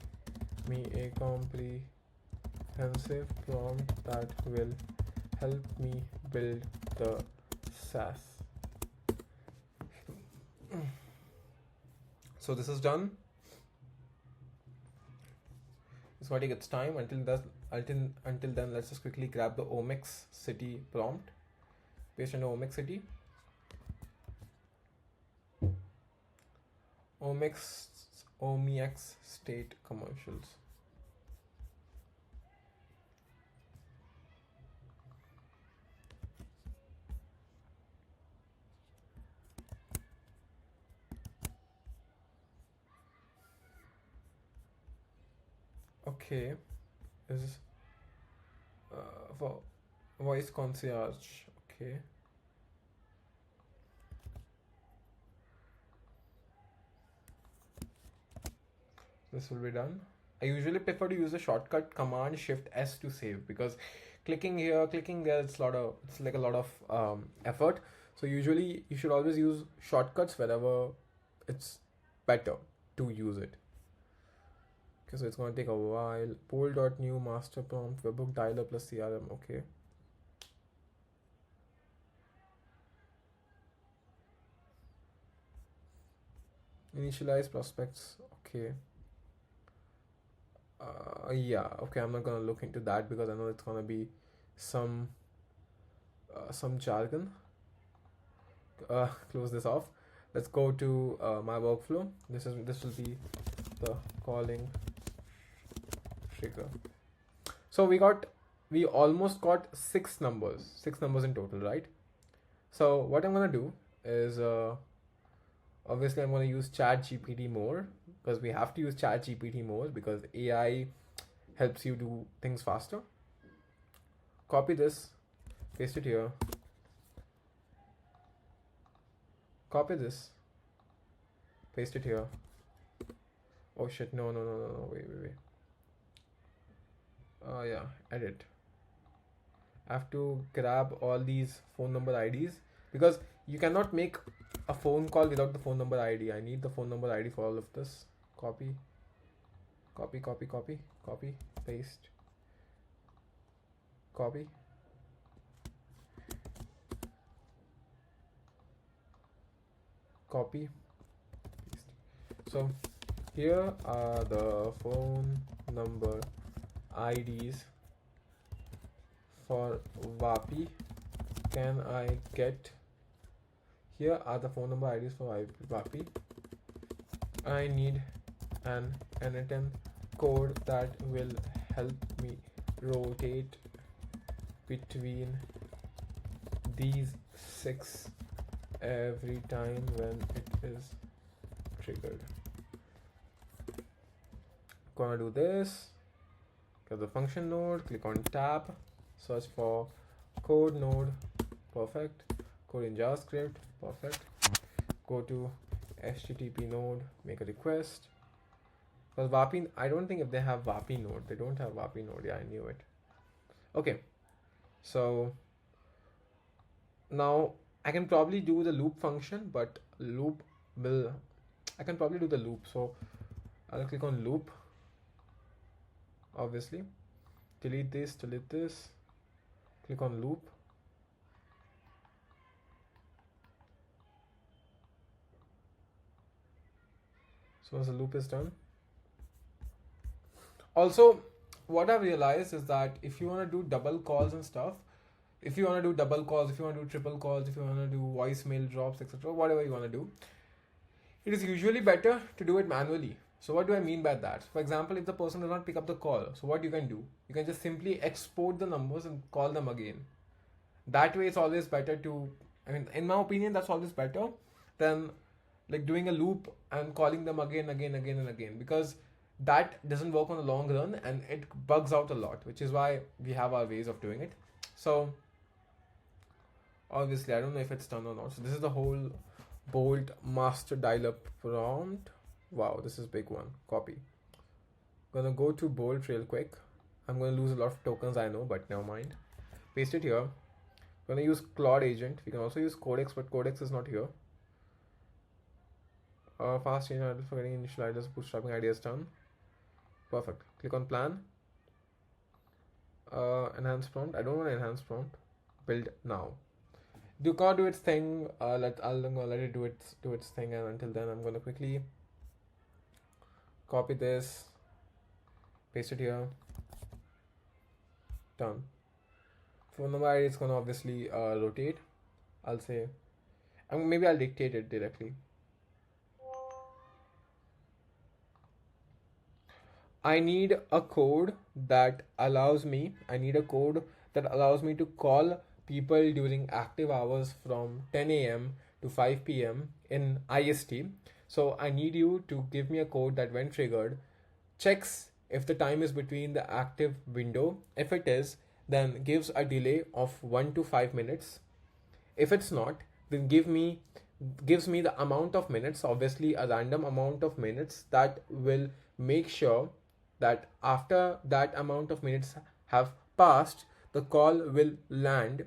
me a comprehensive prompt that will help me build the SaaS. So this is done. It's going to take its time. Until then, let's just quickly grab the Omex city prompt. Paste into Omex city. Omex state commercials. Okay, this is for voice concierge. Okay. This will be done. I usually prefer to use the shortcut Command Shift S to save, because clicking here, clicking there, it's like a lot of effort. So usually you should always use shortcuts wherever it's better to use it. Okay, so it's going to take a while. Poll.new master prompt webhook dialer plus CRM. Okay. Initialize prospects. Okay. Yeah, okay, I'm not gonna look into that because I know it's gonna be some jargon. Close this off. Let's go to my workflow. This will be the calling trigger. So we almost got six numbers in total, right? So what I'm gonna do is obviously I'm gonna use ChatGPT more, because we have to use ChatGPT more because AI helps you do things faster. Copy this, paste it here. Copy this, paste it here. Oh shit, no, wait. Yeah, edit. I have to grab all these phone number IDs because you cannot make a phone call without the phone number ID. I need the phone number ID for all of this. Copy, paste, copy. Copy, paste. So here are the phone number IDs for VAPI. Can I get? Here are the phone number IDs for VAPI. I need an 8n code that will help me rotate between these 6 every time when it is triggered. Gonna do this. Get the function node, click on tab, search for code node, perfect. Code in JavaScript, perfect. Go to HTTP node, make a request. Because VAPI, I don't think if they have VAPI node, they don't have VAPI node. Yeah, I knew it. Okay, so now I can probably do the loop function, but I can probably do the loop. So I'll click on loop, obviously. Delete this, click on loop. So as the loop is done. Also, what I've realized is that if you want to do double calls and stuff, if you want to do double calls, if you want to do triple calls, if you want to do voicemail drops, etc., whatever you want to do, it is usually better to do it manually. So what do I mean by that? For example, if the person does not pick up the call, so what you can do, you can just simply export the numbers and call them again. That way it's always better to, I mean, in my opinion, that's always better than like doing a loop and calling them again, because that doesn't work on the long run and it bugs out a lot, which is why we have our ways of doing it. So obviously I don't know if it's done or not. So this is the whole Bolt master dial-up prompt. Wow, this is big one. Copy. Gonna go to Bolt real quick. I'm gonna lose a lot of tokens, I know, but never mind. Paste it here. Gonna use Claude agent. We can also use Codex, but Codex is not here. Fast change idle for getting initial ideas, bootstrapping ideas done. Perfect. Click on plan. Enhance prompt. I don't want to enhance prompt. Build now. Do code do its thing. I'll let it do its thing, and until then, I'm gonna quickly copy this, paste it here. Done. Phone number ID is gonna obviously rotate. I'll say, maybe I'll dictate it directly. I need a code that allows me to call people during active hours from 10 a.m. to 5 p.m. in IST. So I need you to give me a code that, when triggered, checks if the time is between the active window. If it is, then gives a delay of 1 to 5 minutes. If it's not, then gives me the amount of minutes, obviously a random amount of minutes, that will make sure that after that amount of minutes have passed, the call will land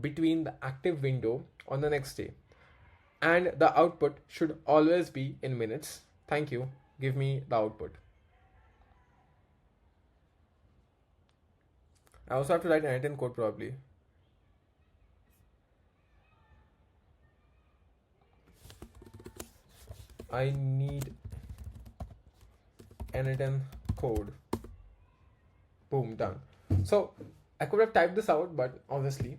between the active window on the next day. And the output should always be in minutes. Thank you. Give me the output. I also have to write an 8n code probably. I need an 8n code. Boom, done. So I could have typed this out, but obviously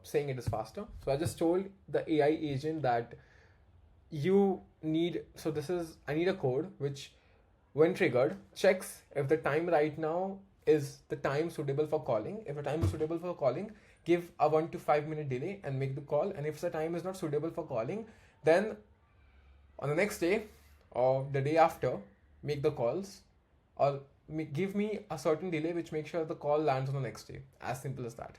saying it is faster. So I just told the AI agent that I need a code which, when triggered, checks if the time right now is the time suitable for calling. If the time is suitable for calling, give a 1 to 5 minute delay and make the call. And if the time is not suitable for calling, then on the next day or the day after, make the calls, or give me a certain delay which makes sure the call lands on the next day. As simple as that.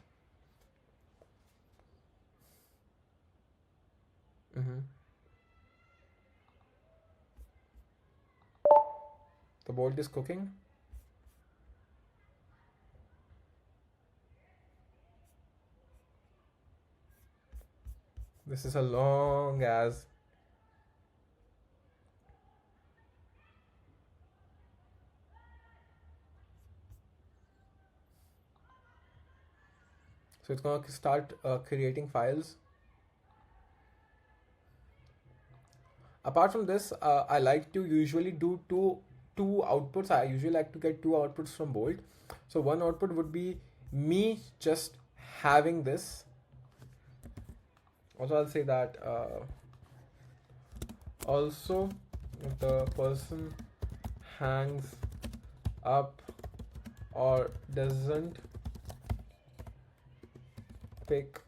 The Bolt is cooking. This is a long as. So it's going to start creating files. Apart from this, I like to usually do two outputs. I usually like to get two outputs from Bolt. So one output would be me just having this. Also, I'll say that also, if the person hangs up or doesn't pick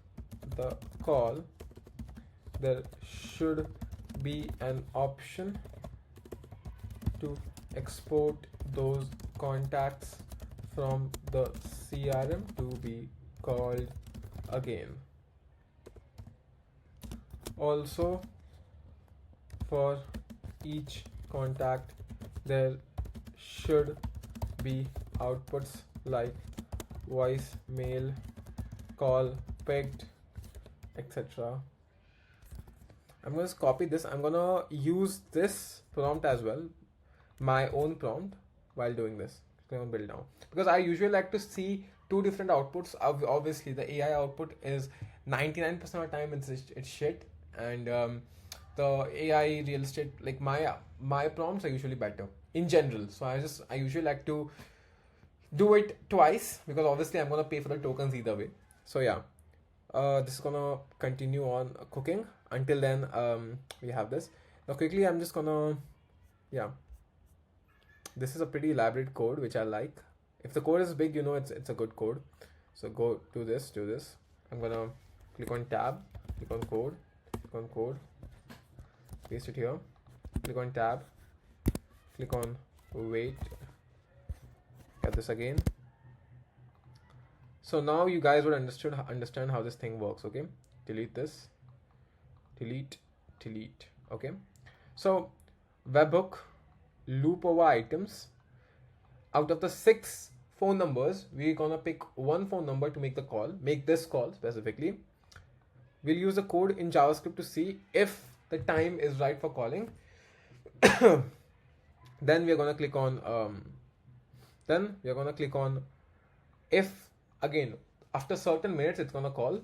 the call, there should be an option to export those contacts from the CRM to be called again. Also, for each contact, there should be outputs like voice, mail, call, picked, etc. I'm going to copy this. I'm going to use this prompt as well, my own prompt, while doing this. Click on build now, because I usually like to see two different outputs. Obviously, the AI output is 99% of the time it's shit, and the AI real estate, like my prompts are usually better in general. So I usually like to do it twice, because obviously I'm gonna pay for the tokens either way. So yeah, this is gonna continue on cooking. Until then, we have this. Now quickly, I'm just gonna, this is a pretty elaborate code which I like. If the code is big, you know it's a good code. So go do this. I'm gonna click on tab, click on code, paste it here, click on tab, click on wait, get this again. So now you guys would understand how this thing works. Okay, delete this, delete. Okay, so webhook loop over items. Out of the 6 phone numbers, we're gonna pick one phone number to make the call, make this call specifically. We'll use the code in JavaScript to see if the time is right for calling. Then we're gonna click on if, again, after certain minutes it's gonna call,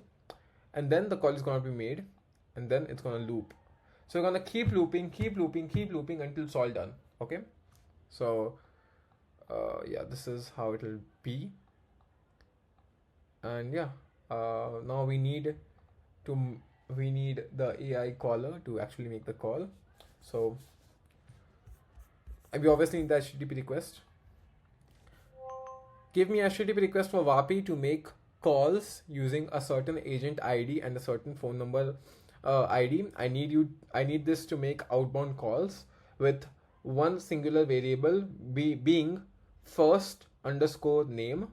and then the call is gonna be made, and then it's gonna loop. So we're gonna keep looping until it's all done. Okay, so yeah, this is how it will be. And yeah, now we need the AI caller to actually make the call. So we obviously need the HTTP request. Give me a HTTP request for VAPI to make calls using a certain agent ID and a certain phone number ID. I need this to make outbound calls with one singular variable being first underscore name.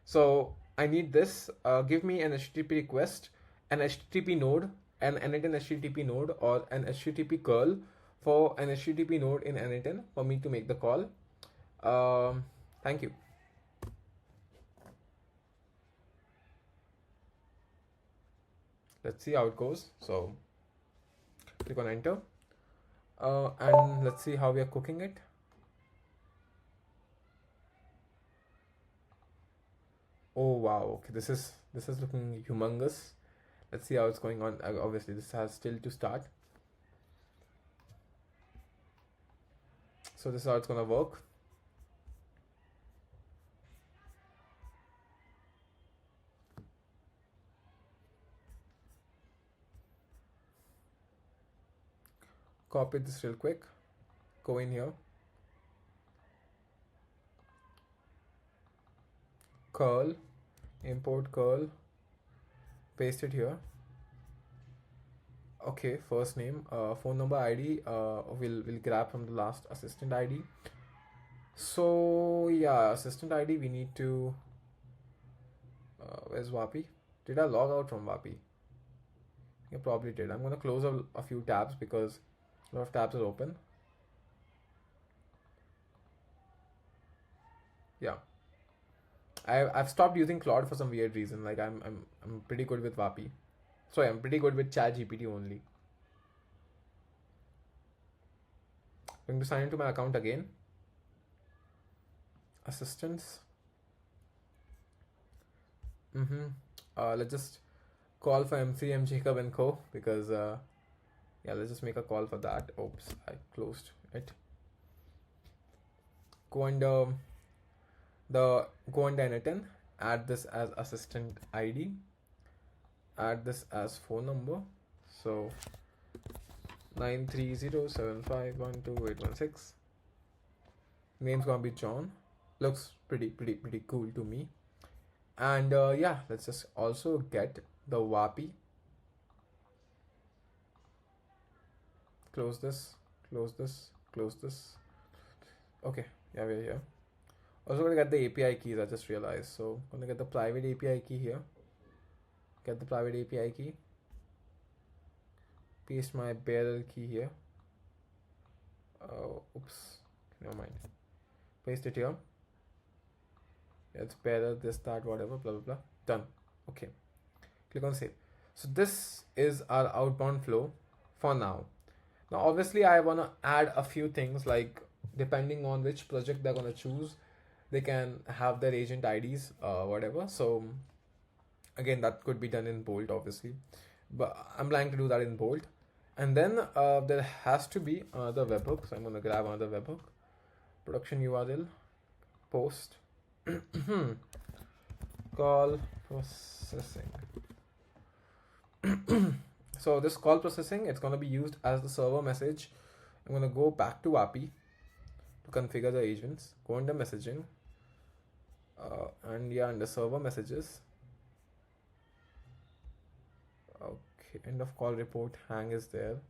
So I need this. Give me an HTTP request, an HTTP node, an n8n HTTP node, or an HTTP curl for an HTTP node in n8n for me to make the call. Thank you. Let's see how it goes. So click on enter, and let's see how we are cooking it. Oh wow, okay, this is looking humongous. Let's see how it's going on. Obviously this has still to start. So this is how it's gonna work. Copy this real quick, go in here, curl, import curl, paste it here. Okay, first name, phone number ID, we'll grab from the last assistant ID. So yeah, assistant ID, we need to, where's VAPI? Did I log out from VAPI? I probably did. I'm gonna close a few tabs because a lot of tabs are open. Yeah, I've stopped using Claude for some weird reason. Like I'm pretty good with VAPI. Sorry, I'm pretty good with ChatGPT only. I'm going to sign into my account again. Assistants. Let's just call for MCM Jacob and Co. because yeah, let's just make a call for that. Oops, I closed it. Go under n8n, add this as assistant ID, add this as phone number. So 93075128816. Name's gonna be John. Looks pretty cool to me. And yeah, let's just also get the VAPI. Close this. Okay, yeah, we're here. Also gonna get the API keys, I just realized. So I'm gonna get the private API key here. Get the private API key. Paste my bearer key here. Oops, never mind. Paste it here. It's better, this, that, whatever, blah blah blah. Done. Okay. Click on save. So this is our outbound flow for now. Now obviously I wanna add a few things, like depending on which project they're gonna choose, they can have their agent IDs, whatever. So again, that could be done in Bolt obviously, but I'm planning to do that in Bolt. And then there has to be another webhook. So I'm gonna grab another webhook. Production URL, post, call processing. So this call processing, it's gonna be used as the server message. I'm gonna go back to VAPI to configure the agents. Go under messaging, and yeah, under server messages. Okay, end of call report hang is there.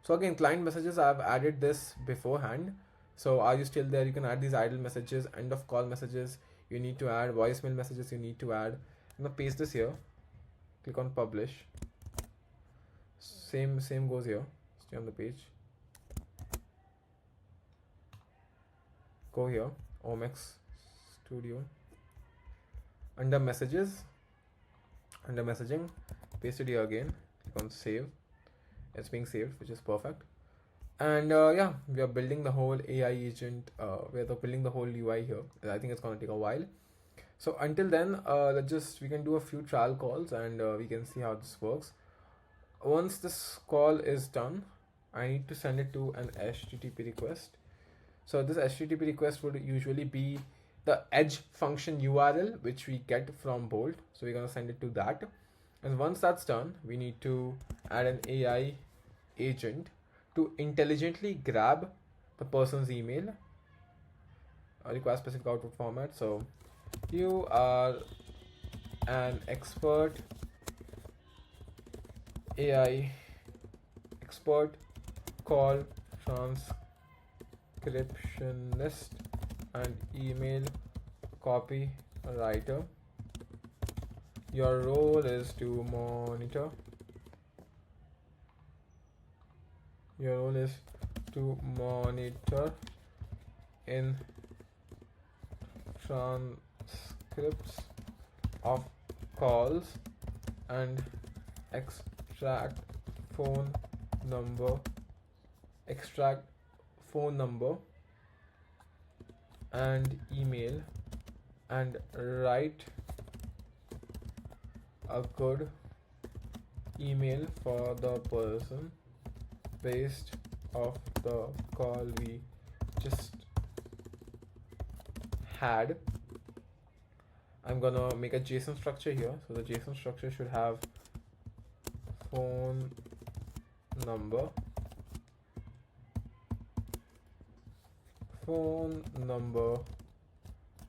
So again, client messages, I've added this beforehand. So are you still there? You can add these idle messages, end of call messages. You need to add voicemail messages. You need to add. I'm gonna paste this here. click on publish. Same goes here. Stay on the page. Go here, Omex Studio. Under messages, under messaging, paste it here again. Click on save. It's being saved, which is perfect. And yeah, we are building the whole AI agent. We are building the whole UI here. I think it's gonna take a while. So until then, we can do a few trial calls and we can see how this works. Once this call is done, I need to send it to an HTTP request. So this HTTP request would usually be the edge function URL which we get from Bolt. So we're gonna send it to that. And once that's done, we need to add an AI agent to intelligently grab the person's email. Require specific output format. So you are an expert AI expert call transcriptionist and email copywriter. Your role is to monitor. Your role is to monitor in transcripts of calls and extract phone number and email and write a good email for the person based off the call we just had. I'm gonna make a JSON structure here. So the JSON structure should have phone number,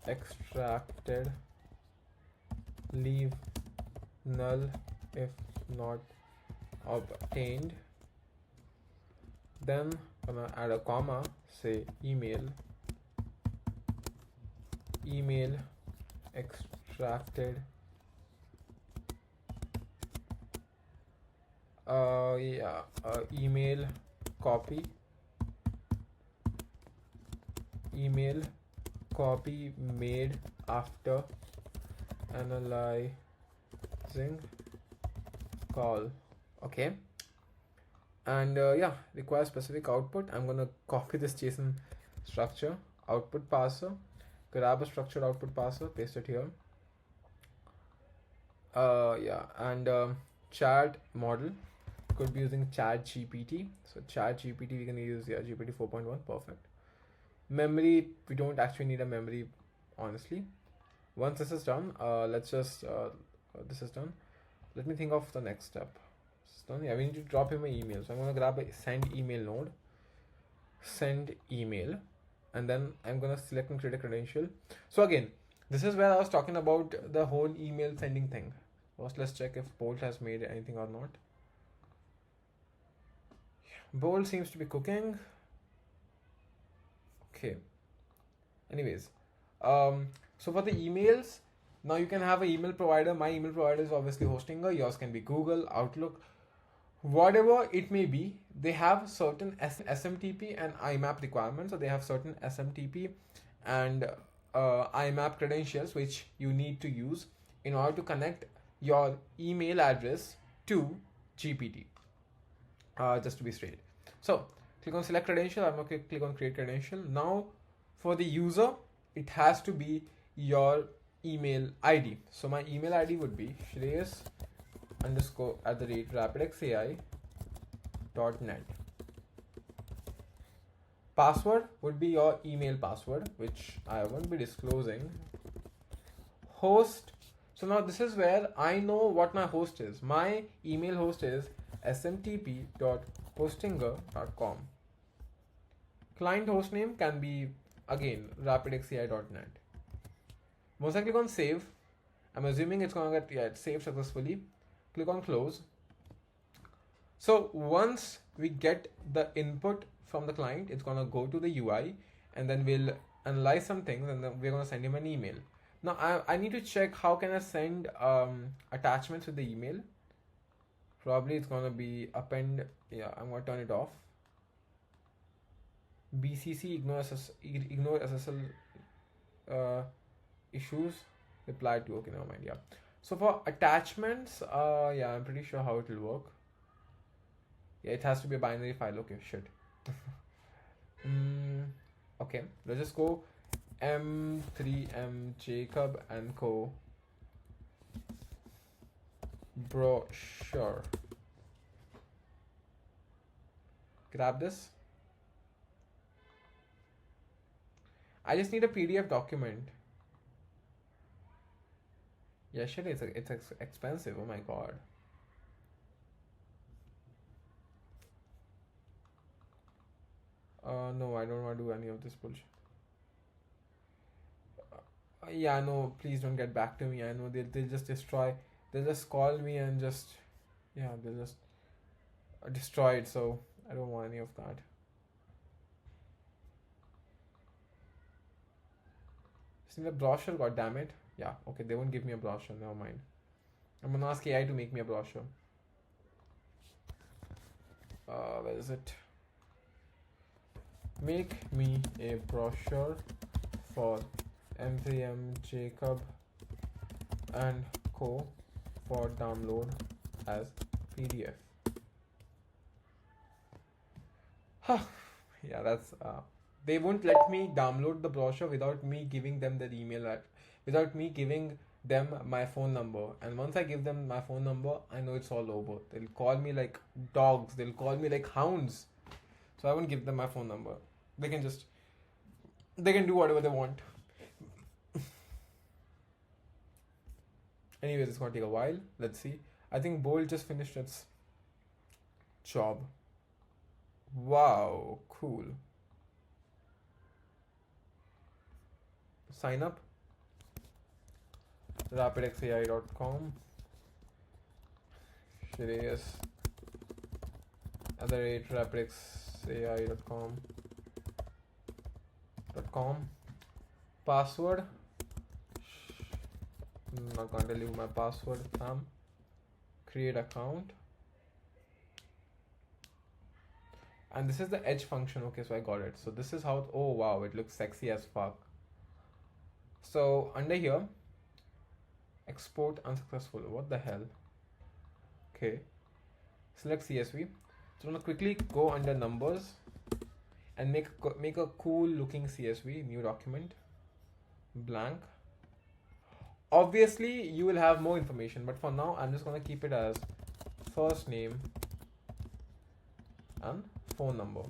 extracted, leave null if not obtained. Then gonna add a comma, say email extracted email copy made after analyzing call. Okay. And yeah, require specific output. I'm gonna copy this JSON structure, output parser, grab a structured output parser, paste it here. Yeah, and chat model could be using ChatGPT. So ChatGPT we can use GPT 4.1. Perfect. Memory, we don't actually need a memory, honestly. Once this is done, this is done. Let me think of the next step. It's done. Yeah, we need to drop him an email. So I'm gonna grab a send email node, send email, and then I'm gonna select and create a credential. So again, this is where I was talking about the whole email sending thing. First, let's check if Bolt has made anything or not. Bolt seems to be cooking. Okay. Anyways, so for the emails, now you can have an email provider. My email provider is obviously Hostinger. Yours can be Google, Outlook, whatever it may be. They have certain SMTP and IMAP requirements. So they have certain SMTP and IMAP credentials which you need to use in order to connect your email address to GPT. Just to be straight. So click on select credential. I'm going to click on create credential. Now for the user, it has to be your email ID. So my email ID would be Shreyas_@rapidxai.net. Password would be your email password, which I won't be disclosing. Host. So now this is where I know what my host is. My email host is smtp.hostinger.com. Client host name can be again rapidxai.net. Once I click on save, I'm assuming it's gonna get saved successfully. Click on close. So once we get the input from the client, it's gonna go to the UI and then we'll analyze some things and then we're gonna send him an email. Now I need to check how can I send attachments with the email. Probably it's gonna be append. Yeah, I'm gonna turn it off. BCC ignore SSL issues. Reply to. Okay, never mind. Yeah. So for attachments, yeah, I'm pretty sure how it will work. Yeah, it has to be a binary file. Okay, shit. Okay, let's just go M3M Jacob and Co. Brochure. Grab this. I just need a PDF document. Yeah, shit, it's expensive. Oh my god. No, I don't want to do any of this bullshit. Yeah, no, please don't get back to me. I know they'll just destroy. They'll just call me and just, yeah, they'll just destroy it. So I don't want any of that. Just need a brochure. God damn it. Yeah, okay, they won't give me a brochure. Never mind. I'm gonna ask AI to make me a brochure. Where is it? Make me a brochure for M3M Jacob and Co. for download as PDF. Yeah, that's they won't let me download the brochure without me giving them their email without me giving them my phone number. And once I give them my phone number, I know it's all over. They'll call me like dogs. They'll call me like hounds. So I won't give them my phone number. They can do whatever they want. Anyways, it's gonna take a while. Let's see. I think Bolt just finished its job. Wow, cool. Sign up. rapidxai.com. Shreyas @rapidxai.com. Password. I'm not gonna tell you my password, fam. Create account. And this is the edge function. Okay, so I got it. So this is how, oh wow, it looks sexy as fuck. So under here, export unsuccessful. What the hell? Okay, select CSV. So I'm gonna quickly go under numbers and make a cool looking CSV, new document, blank. Obviously you will have more information, but for now I'm just gonna keep it as first name and phone number.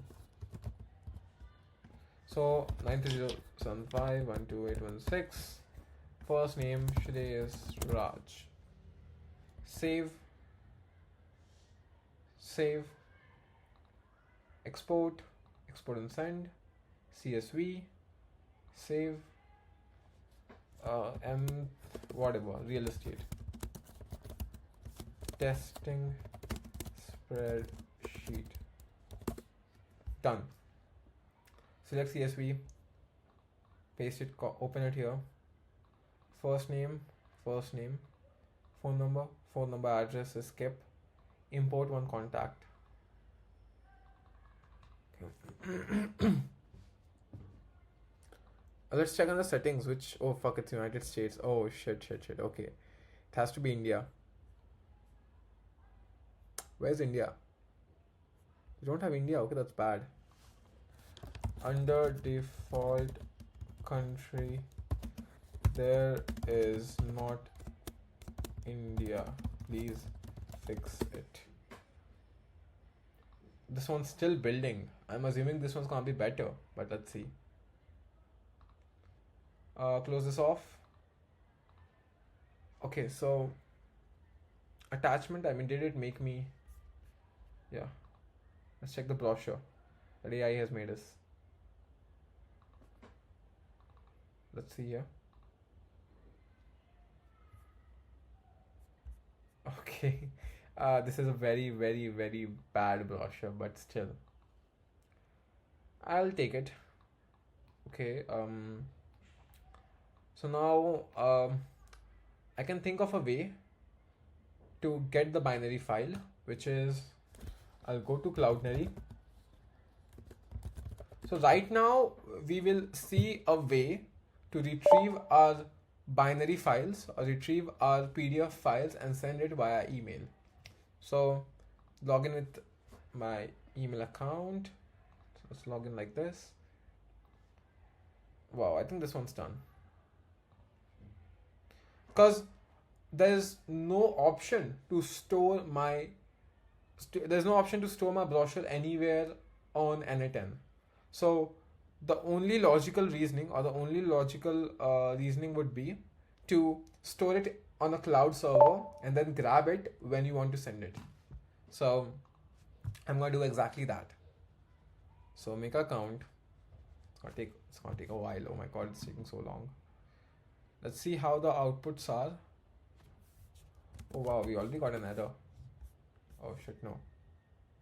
So 93075128816. First name Shreyas Raj. Save. Export and send. CSV. Save. Whatever, real estate. Testing spreadsheet. Done. Select CSV, paste it, open it here. First name, phone number, address is kept. Import one contact. Okay. Let's check on the settings. Which, oh fuck, it's United States. Oh shit. Okay, it has to be India. Where's India? You don't have India. Okay, that's bad. Under default country, there is not India. Please fix it. This one's still building. I'm assuming this one's gonna be better, but let's see. Close this off. Okay, so attachment, I mean, did it make me? Yeah, let's check the brochure that AI has made us. Let's see here. Okay, this is a very, very, very bad brochure, but still, I'll take it. Okay, So now I can think of a way to get the binary file, which is, I'll go to Cloudinary. So right now we will see a way to retrieve our binary files or retrieve our PDF files and send it via email. So log in with my email account. So let's log in like this. Wow, I think this one's done. Because there's no option to store my brochure anywhere on n8n. So the only logical reasoning would be to store it on a cloud server and then grab it when you want to send it. So I'm going to do exactly that. So make an account. It's gonna take a while. Oh my god, it's taking so long. Let's see how the outputs are. Oh wow, we already got an error. Oh shit, no.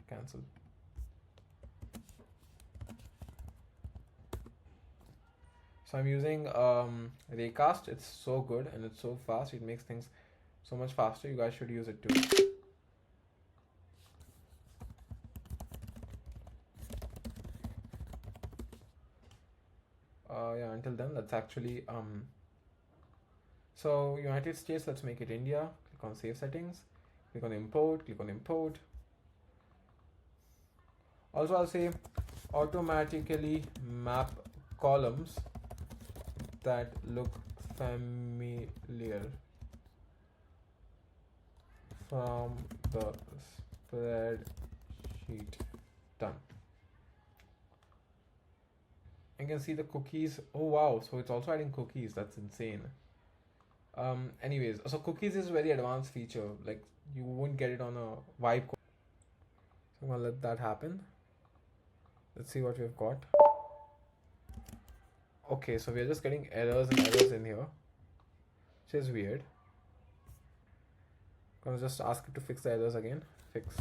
Cancel. So I'm using Raycast. It's so good and it's so fast. It makes things so much faster. You guys should use it too. Yeah, until then, let's actually so United States, let's make it India. Click on save settings, click on import, Also I'll say automatically map columns that look familiar from the spreadsheet. Done. You can see the cookies. Oh wow, so it's also adding cookies. That's insane. Anyways, so cookies is a very advanced feature. Like you won't get it on a vibe. So I'm gonna let that happen. Let's see what we've got. Okay, so we're just getting errors in here, which is weird. I'm gonna just ask it to fix the errors again. Fix.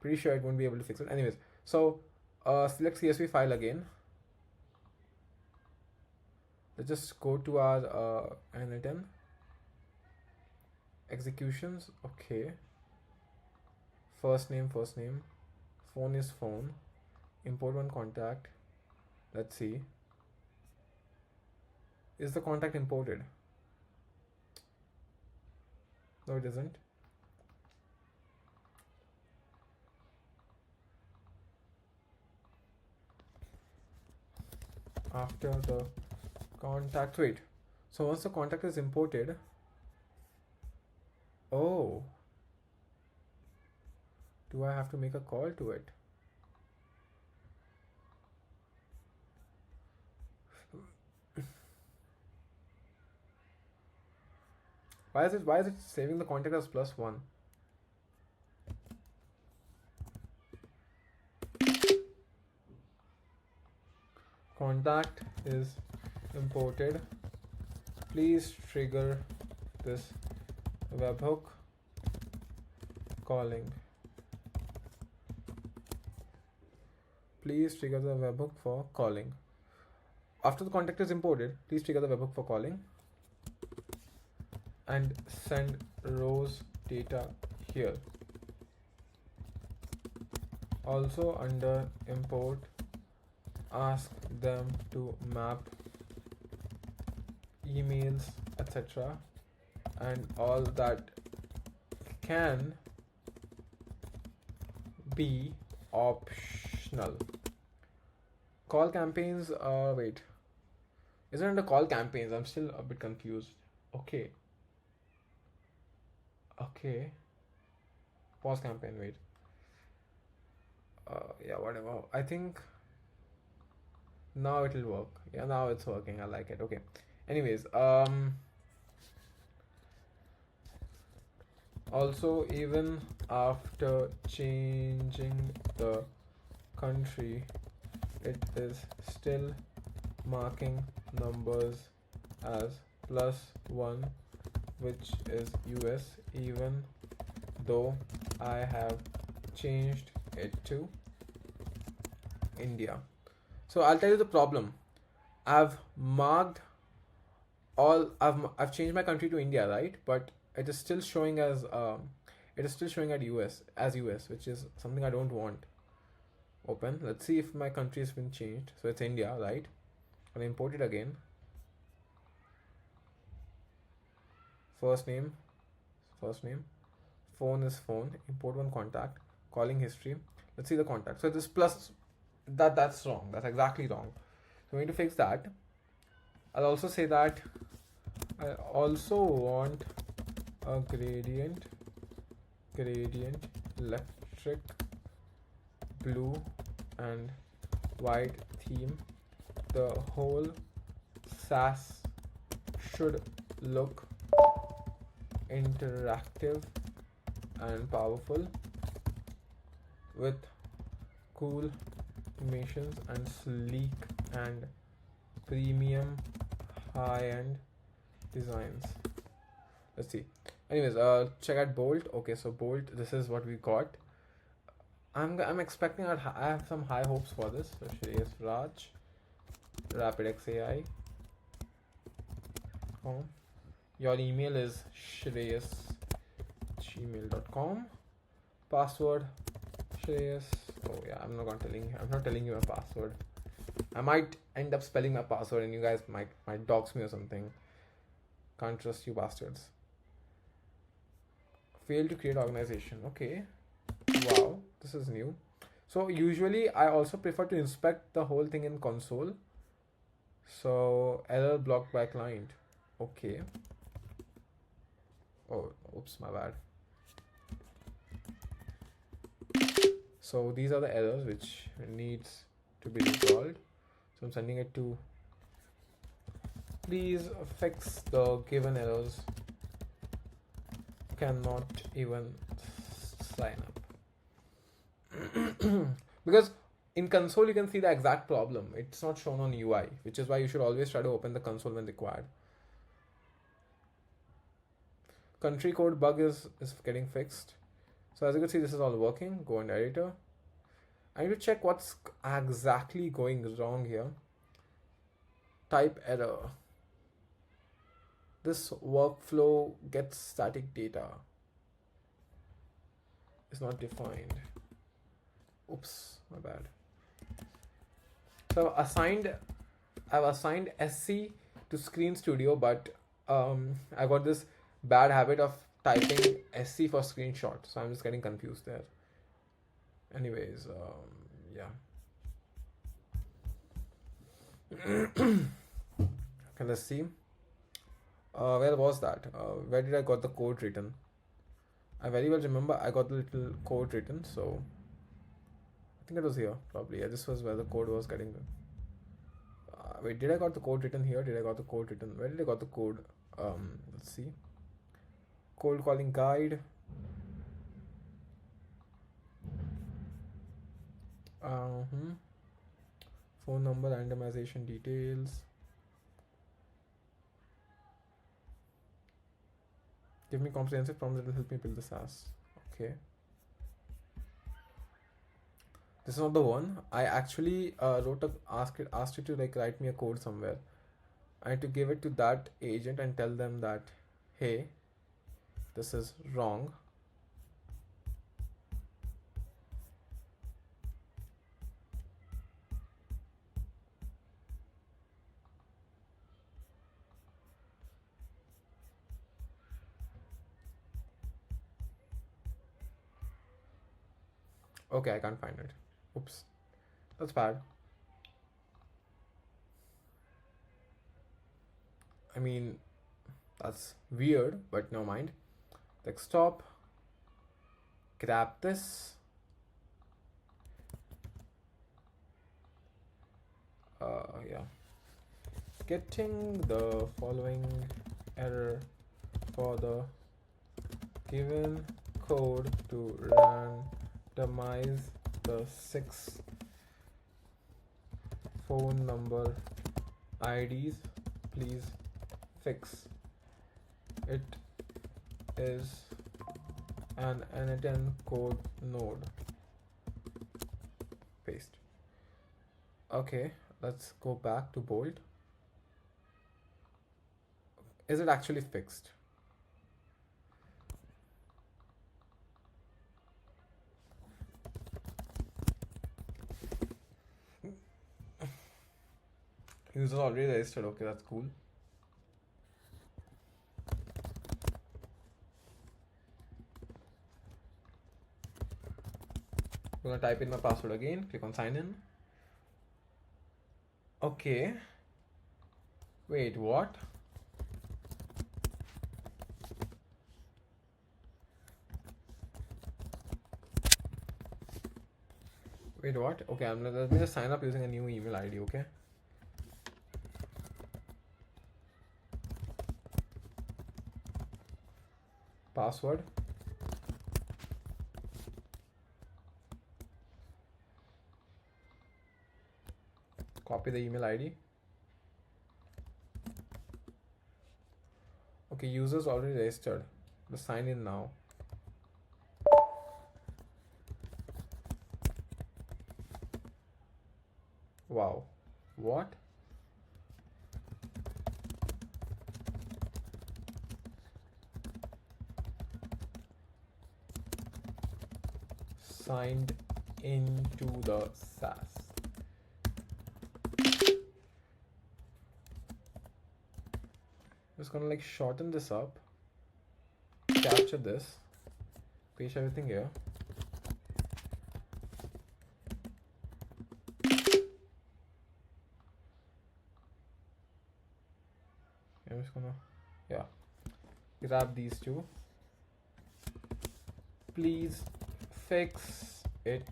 Pretty sure it won't be able to fix it. Anyways, so select CSV file again. Let's just go to our n8n executions. Okay. First name. Phone is phone. Import one contact. Let's see. Is the contact imported? No, it isn't. After the contact, wait. So once the contact is imported, oh, do I have to make a call to it? Why is it saving the contact as +1? Contact is imported. Please trigger this webhook calling. Please trigger the webhook for calling. After the contact is imported, please trigger the webhook for calling and send rows data here. Also under import, ask them to map emails, etc., and all that can be optional. Call campaigns, wait, isn't it under call campaigns? I'm still a bit confused. Okay, pause campaign, wait, yeah, whatever. I think now it will work. Yeah, now it's working. I like it. Okay, anyways, also even after changing the country, it is still marking numbers as +1, which is US, even though I have changed it to India. So I'll tell you the problem. I've marked I've changed my country to India, right? But it is still showing as at US, which is something I don't want. Open. Let's see if my country has been changed. So it's India, right? And import it again. First name. Phone is phone. Import one contact. Calling history. Let's see the contact. So this plus that's wrong. That's exactly wrong. So we need to fix that. I'll also say that I also want a gradient electric blue and white theme. The whole SaaS should look interactive and powerful with cool animations and sleek and premium high-end designs. Let's see. Anyways, check out Bolt. Okay, so Bolt, this is what we got. I'm expecting I have some high hopes for this. So Shreyas Raj, RapidXAI. Your email is shreyas@gmail.com. Password Shreyas. Oh yeah, I'm not telling you my password. I might end up spelling my password and you guys might dox me or something. Can't trust you bastards. Fail to create organization. Okay. Wow, this is new. So usually I also prefer to inspect the whole thing in console. So error blocked by client. Okay. Oh, oops, my bad. So these are the errors which needs to be resolved. So I'm sending it to please fix the given errors. Cannot even sign up. Because in console you can see the exact problem. It's not shown on UI, which is why you should always try to open the console when required. Country code bug is getting fixed. So as you can see, this is all working. Go in editor. I need to check what's exactly going wrong here. Type error. This workflow gets static data. It's not defined. Oops, my bad. So I've assigned SC to Screen Studio, but I got this bad habit of typing SC for screenshot, so I'm just getting confused there. Anyways, yeah. Okay, let's see. Where was that? Where did I got the code written? I very well remember I got the little code written, so I think it was here probably. Yeah, this was where the code was getting. Wait, did I got the code written here? Did I got the code written? Where did I got the code? Let's see. Cold calling guide. Phone number, randomization details. Give me comprehensive prompts that will help me build the SaaS. Okay. This is not the one. I actually asked it to like write me a code somewhere. I had to give it to that agent and tell them that, hey, this is wrong. Okay, I can't find it. Oops. That's bad. I mean, that's weird, but no mind. Desktop. Grab this. Yeah. Getting the following error for the given code to randomize the 6 phone number IDs. Please fix. It is an n8n code node. Paste. Okay, let's go back to Bolt. Is it actually fixed? User already registered. Okay, that's cool. I'm gonna type in my password again. Click on sign in. Okay. Wait, what? Wait, what? Okay, let me just sign up using a new email ID, okay? Password. Copy the email ID. Okay, users already registered. Let's sign in now. Wow. What? Signed into the SaaS. Just gonna like shorten this up, capture this, paste everything here. I'm just gonna, yeah, grab these two. Please fix it.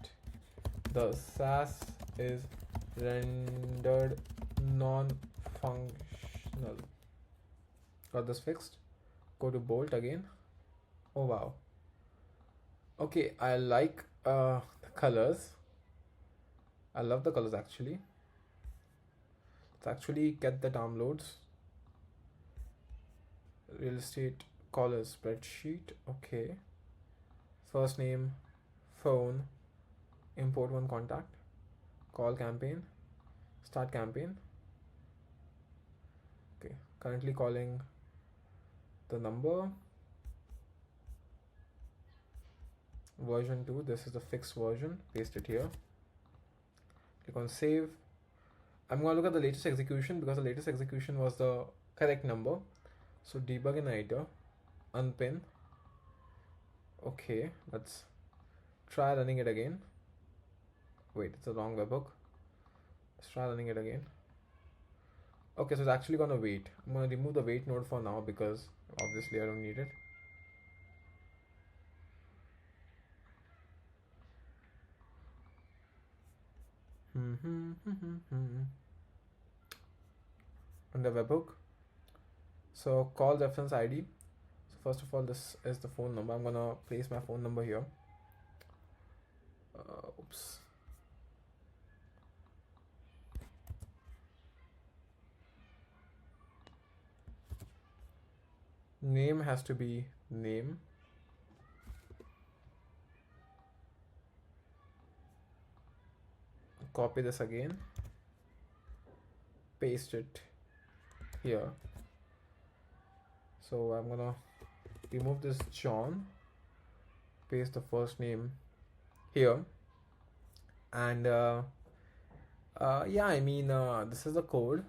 The SaaS is rendered non-functional. Got this fixed. Go to Bolt again. Oh wow. Okay, I like the colors. I love the colors actually. Let's actually get the downloads. Real estate caller spreadsheet. Okay. First name, phone, import one contact, call campaign, start campaign. Okay, currently calling the number. Version 2, this is the fixed version, paste it here. Click on save. I'm going to look at the latest execution because the latest execution was the correct number. So debug in editor, unpin. Okay, let's try running it again. Wait, it's a wrong webhook. Let's try running it again. Okay, so it's actually gonna wait. I'm gonna remove the wait node for now because obviously I don't need it. Under webhook. So call reference ID. So first of all, this is the phone number. I'm gonna place my phone number here. Oops. Name has to be name. Copy this again. Paste it here. So I'm gonna remove this John. Paste the first name here. And yeah, I mean, this is the code.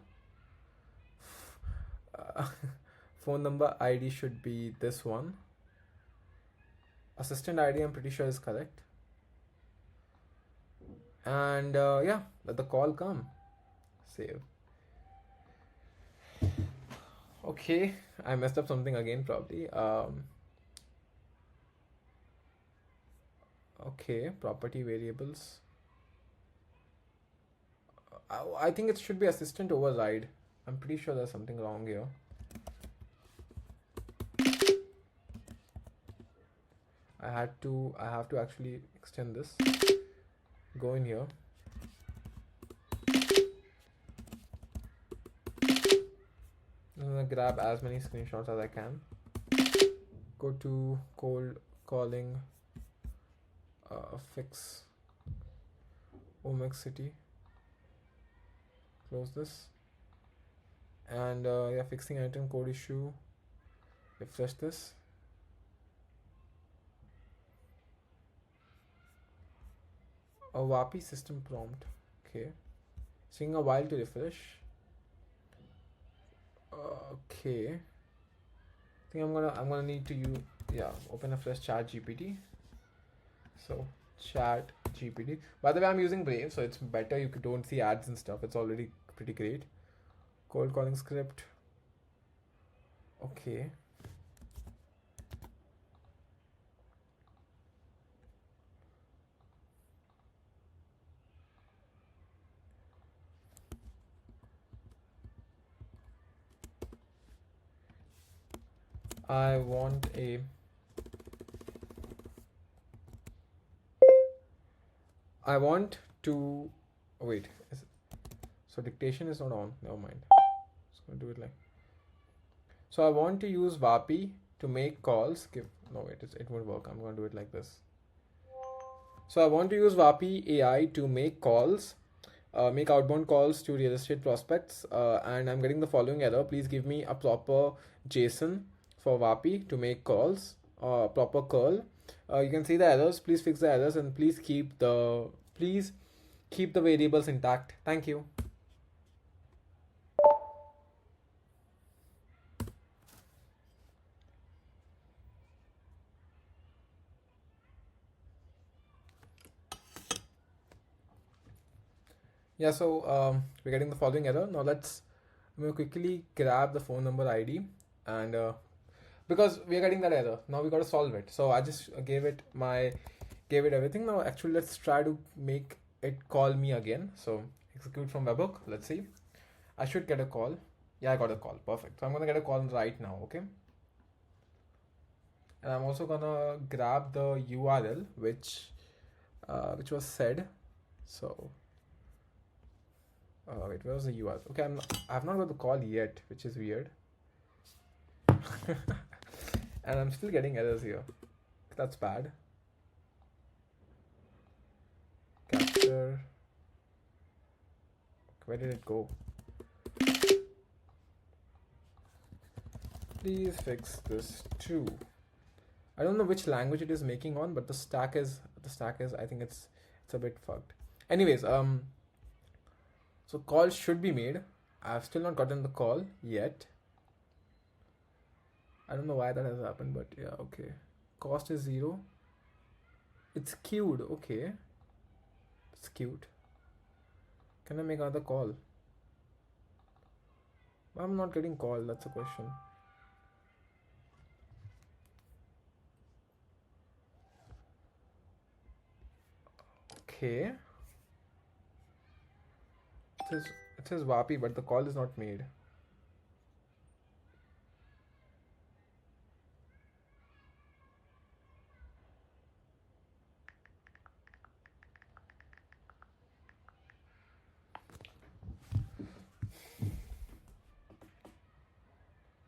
Phone number ID should be this one. Assistant ID I'm pretty sure is correct. And yeah, let the call come. Save. Okay, I messed up something again probably. Okay, property variables. I think it should be assistant override. I'm pretty sure there's something wrong here. I have to actually extend this. Go in here. I'm gonna grab as many screenshots as I can. Go to cold calling, fix Omex City. Close this And yeah, fixing item code issue. Refresh this. A VAPI system prompt. Okay. Taking a while to refresh. Okay. I think I'm gonna need to use, yeah, open a fresh ChatGPT. So ChatGPT. By the way, I'm using Brave, so it's better. You don't see ads and stuff. It's already pretty great. Cold calling script. Okay. I want to wait. So dictation is not on. Never mind. Just gonna do it like. So I want to use VAPI to make calls. No wait, it won't work. I'm gonna do it like this. So I want to use VAPI AI to make calls, make outbound calls to real estate prospects, and I'm getting the following error. Please give me a proper JSON for VAPI to make calls, proper curl. You can see the errors. Please fix the errors and please keep the variables intact. Thank you. Yeah, so we're getting the following error. Now I'm going to quickly grab the phone number ID, and because we're getting that error, now we got to solve it. So I just gave it everything. Now actually let's try to make it call me again. So execute from webhook. Let's see. I should get a call. Yeah, I got a call. Perfect. So I'm gonna get a call right now. Okay. And I'm also gonna grab the URL which was said. So wait, where was the URL? Okay, I've not got the call yet, which is weird. And I'm still getting errors here. That's bad. Capture. Where did it go? Please fix this too. I don't know which language it is making on, but the stack is I think it's a bit fucked. Anyways, so call should be made. I've still not gotten the call yet. I don't know why that has happened, but yeah, okay. Cost is 0. It's queued, okay. It's cute. Can I make another call? I'm not getting called, that's a question. Okay. It says VAPI, but the call is not made.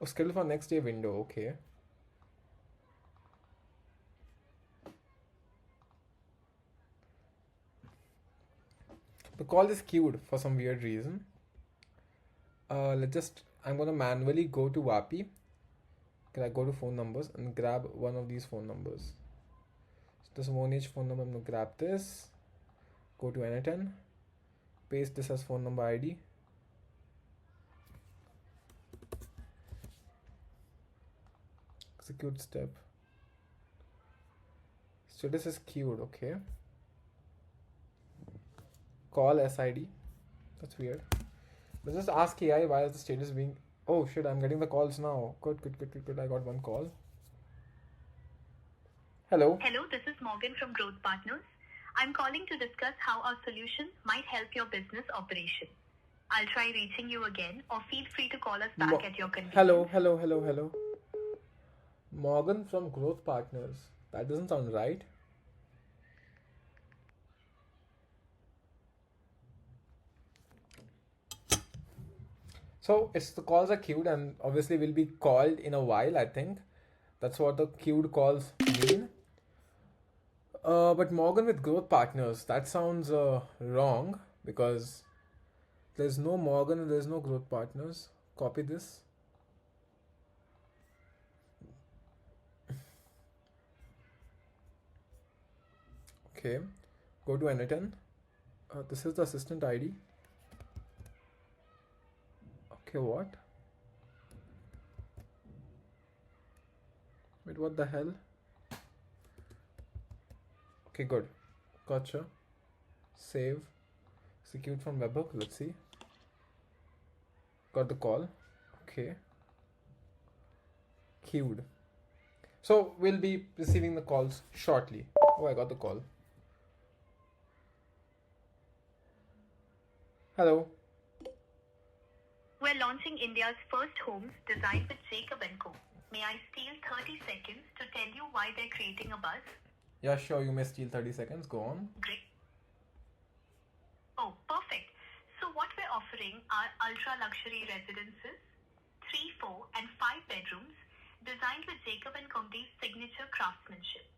Oh, schedule for next day window, okay. The call is queued for some weird reason. I'm gonna manually go to VAPI. Can I go to phone numbers and grab one of these phone numbers? So this Monage phone number, I'm gonna grab this. Go to n8n. Paste this as phone number ID. Execute step. So this is queued, okay. Call SID. That's weird. Let's just ask AI why is the status being. Oh shit, I'm getting the calls now. Good. I got one call. Hello. Hello, this is Morgan from Growth Partners. I'm calling to discuss how our solution might help your business operation. I'll try reaching you again, or feel free to call us back at your convenience. Hello. Morgan from Growth Partners. That doesn't sound right. So the calls are queued and obviously will be called in a while, I think. That's what the queued calls mean. But Morgan with Growth Partners, that sounds wrong because there's no Morgan and there's no Growth Partners. Copy this. Okay, go to n8n. This is the assistant ID. Okay, what? Wait, what the hell? Okay, good. Gotcha. Save. Execute from webhook. Let's see. Got the call. Okay. Queued. So we'll be receiving the calls shortly. Oh, I got the call. Hello. We're launching India's first homes designed with Jacob & Co. May I steal 30 seconds to tell you why they're creating a buzz? Yeah, sure, you may steal 30 seconds. Go on. Great. Oh, perfect. So what we're offering are ultra-luxury residences, 3, 4 and 5 bedrooms designed with Jacob & Company's signature craftsmanship.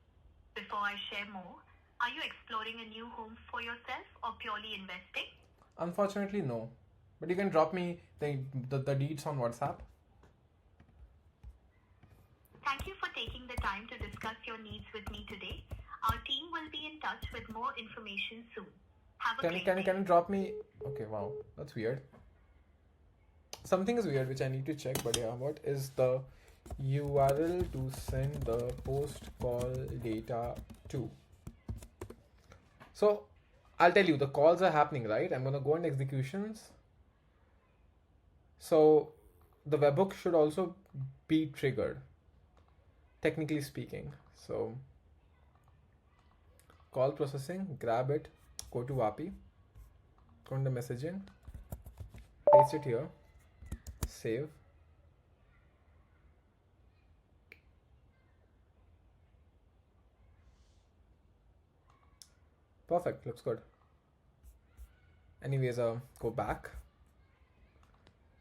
Before I share more, are you exploring a new home for yourself or purely investing? Unfortunately, no. But you can drop me the deeds on WhatsApp. Thank you for taking the time to discuss your needs with me today. Our team will be in touch with more information soon. Have a great day. Can you drop me? Okay, wow, that's weird. Something is weird which I need to check, but yeah, what is the URL to send the post call data to? So I'll tell you, the calls are happening, right? I'm gonna go into executions. So the webhook should also be triggered, technically speaking. So call processing, grab it, go to VAPI, go into messaging, paste it here, save. Perfect, looks good. Anyways, go back.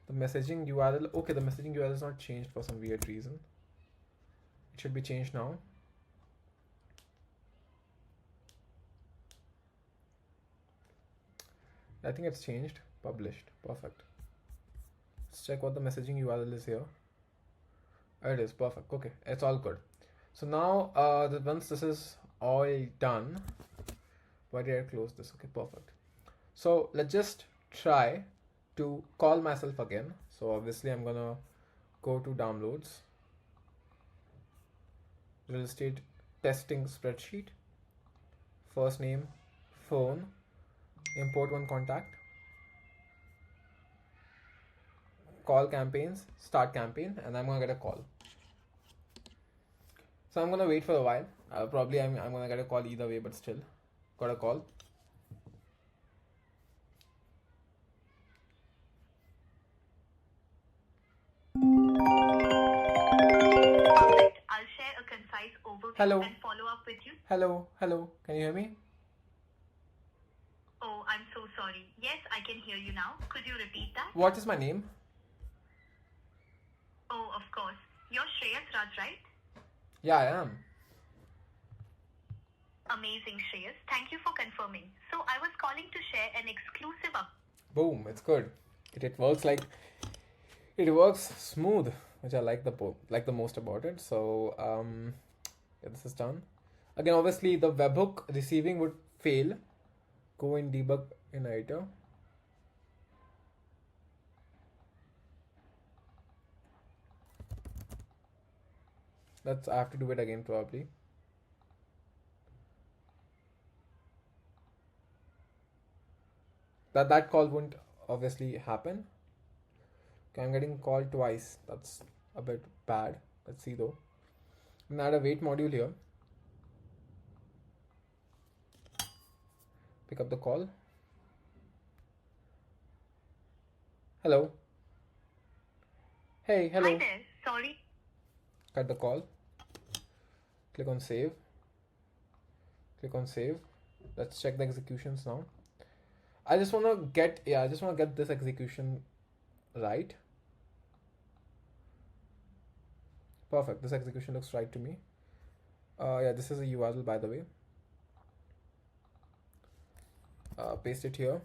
The messaging URL, okay, the messaging URL is not changed for some weird reason. It should be changed now. I think it's changed, published, perfect. Let's check what the messaging URL is here. It is perfect, okay, it's all good. So now, once this is all done, why did I close this? Okay, perfect. So let's just try to call myself again. So obviously I'm gonna go to downloads, real estate testing spreadsheet, first name, phone, import one contact, call campaigns, start campaign, and I'm gonna get a call. So I'm gonna wait for a while. Probably I'm gonna get a call either way, but still got a call. Perfect. I'll share a concise overview Hello. and follow up with you. Hello, can you hear me? Oh, I'm so sorry. Yes, I can hear you now. Could you repeat that? What is my name? Oh, of course. You're Shreyas Raj, right? Yeah, I am. Amazing, Shreyas. Thank you for confirming. So I was calling to share an exclusive Boom, it's good. It works smooth, which I like the most about it. So yeah, this is done. Again, obviously the webhook receiving would fail. Go in debug in editor. I have to do it again probably. That call won't obviously happen. Okay, I'm getting called twice. That's a bit bad. Let's see though. I'm gonna add a wait module here. Pick up the call. Hello. Hey, hello. Hi there. Sorry. Cut the call. Click on save. Click on save. Let's check the executions now. I just want to get this execution right. Perfect. This execution looks right to me. Yeah, this is a URL, by the way. Paste it here.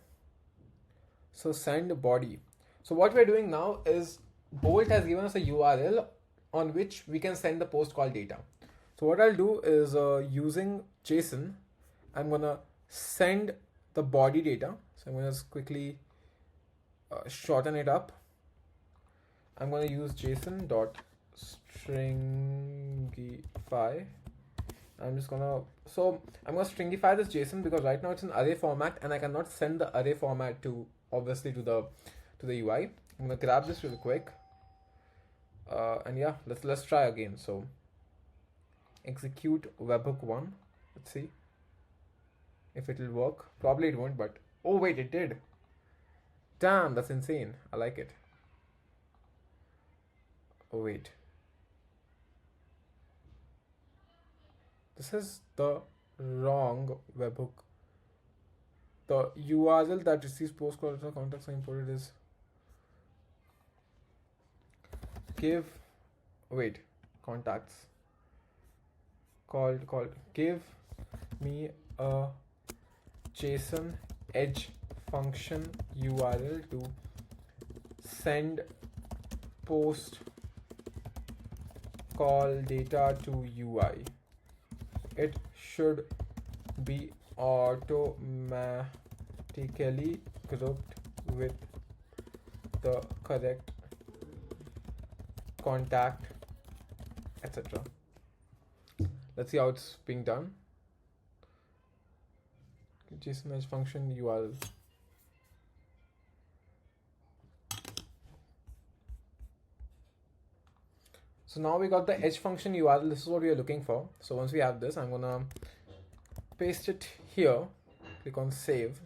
So send body. So what we're doing now is Bolt has given us a URL on which we can send the post call data. So what I'll do is using JSON, I'm gonna send the body data. So I'm gonna just quickly shorten it up. I'm gonna use JSON.stringify. I'm gonna stringify this JSON because right now it's an array format and I cannot send the array format to obviously to the UI. I'm gonna grab this real quick. And yeah, let's try again. So execute webhook 1. Let's see if it will work. Probably it won't, but oh wait, it did. Damn, that's insane. I like it. Oh wait, this is the wrong webhook. The URL that receives post call contacts are imported is give me a JSON edge function URL to send post call data to UI. It should be automatically grouped with the correct contact, etc. Let's see how it's being done. JSON edge function URL. So now we got the edge function URL. This is what we are looking for. So once we have this, I'm gonna paste it here, click on save,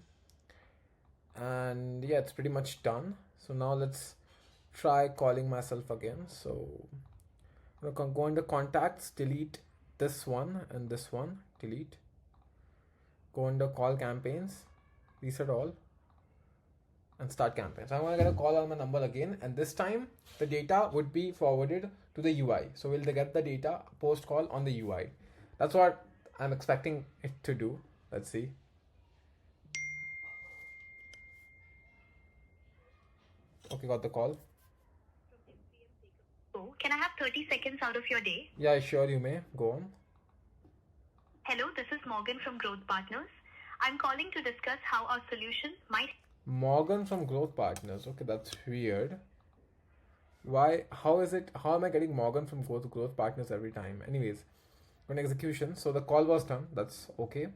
and yeah, it's pretty much done. So now let's try calling myself again. So I'm gonna go into contacts, delete this one and this one, delete. Go under call campaigns, reset all, and start campaign. So I'm gonna get a call on my number again, and this time the data would be forwarded to the UI. So we'll get the data post call on the UI. That's what I'm expecting it to do. Let's see. Okay, got the call. Oh, can I have 30 seconds out of your day? Yeah, sure, you may. Go on. Hello, this is Morgan from Growth Partners. I'm calling to discuss how our solution might... Morgan from Growth Partners. Okay, that's weird. Why? How am I getting Morgan from Growth Partners every time? Anyways, on execution. So the call was done. That's okay.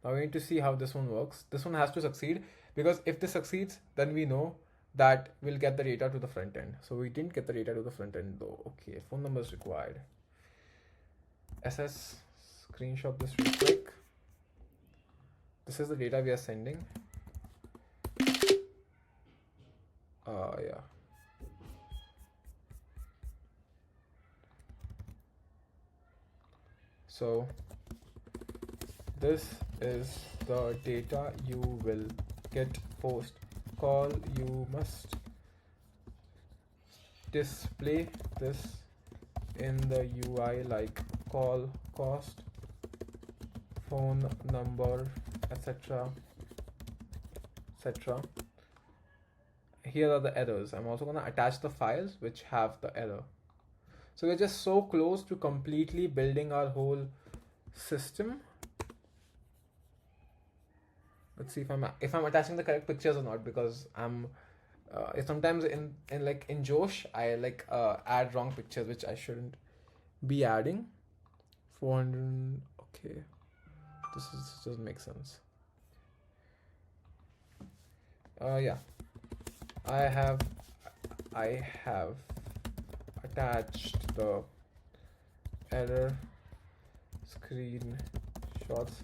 Now we need to see how this one works. This one has to succeed, because if this succeeds, then we know that we'll get the data to the front end. So we didn't get the data to the front end though. Okay, phone number is required. SS, screenshot this real quick. This is the data we are sending. Yeah. So this is the data you will get post call. You must display this in the UI like call cost, phone number, etc. etc. Here are the errors. I'm also going to attach the files which have the error. So we're just so close to completely building our whole system. Let's see if I'm attaching the correct pictures or not, because I'm sometimes in Josh I add wrong pictures which I shouldn't be adding. 400. Okay, this doesn't make sense. Yeah, I have attached the error screenshots.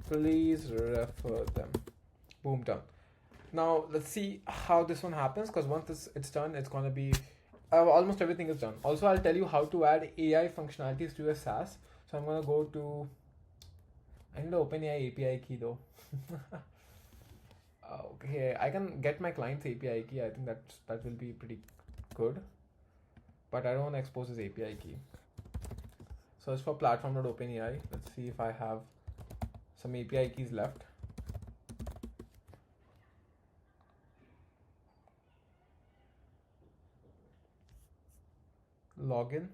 Please refer them. Boom, done. Now let's see how this one happens, because once it's done, it's gonna be almost everything is done. Also, I'll tell you how to add AI functionalities to your SaaS. So I'm gonna go to, I need to open AI API key though. Okay, I can get my client's API key. I think that will be pretty good, but I don't want to expose his API key. Search for platform.openai. Let's see if I have some API keys left. login,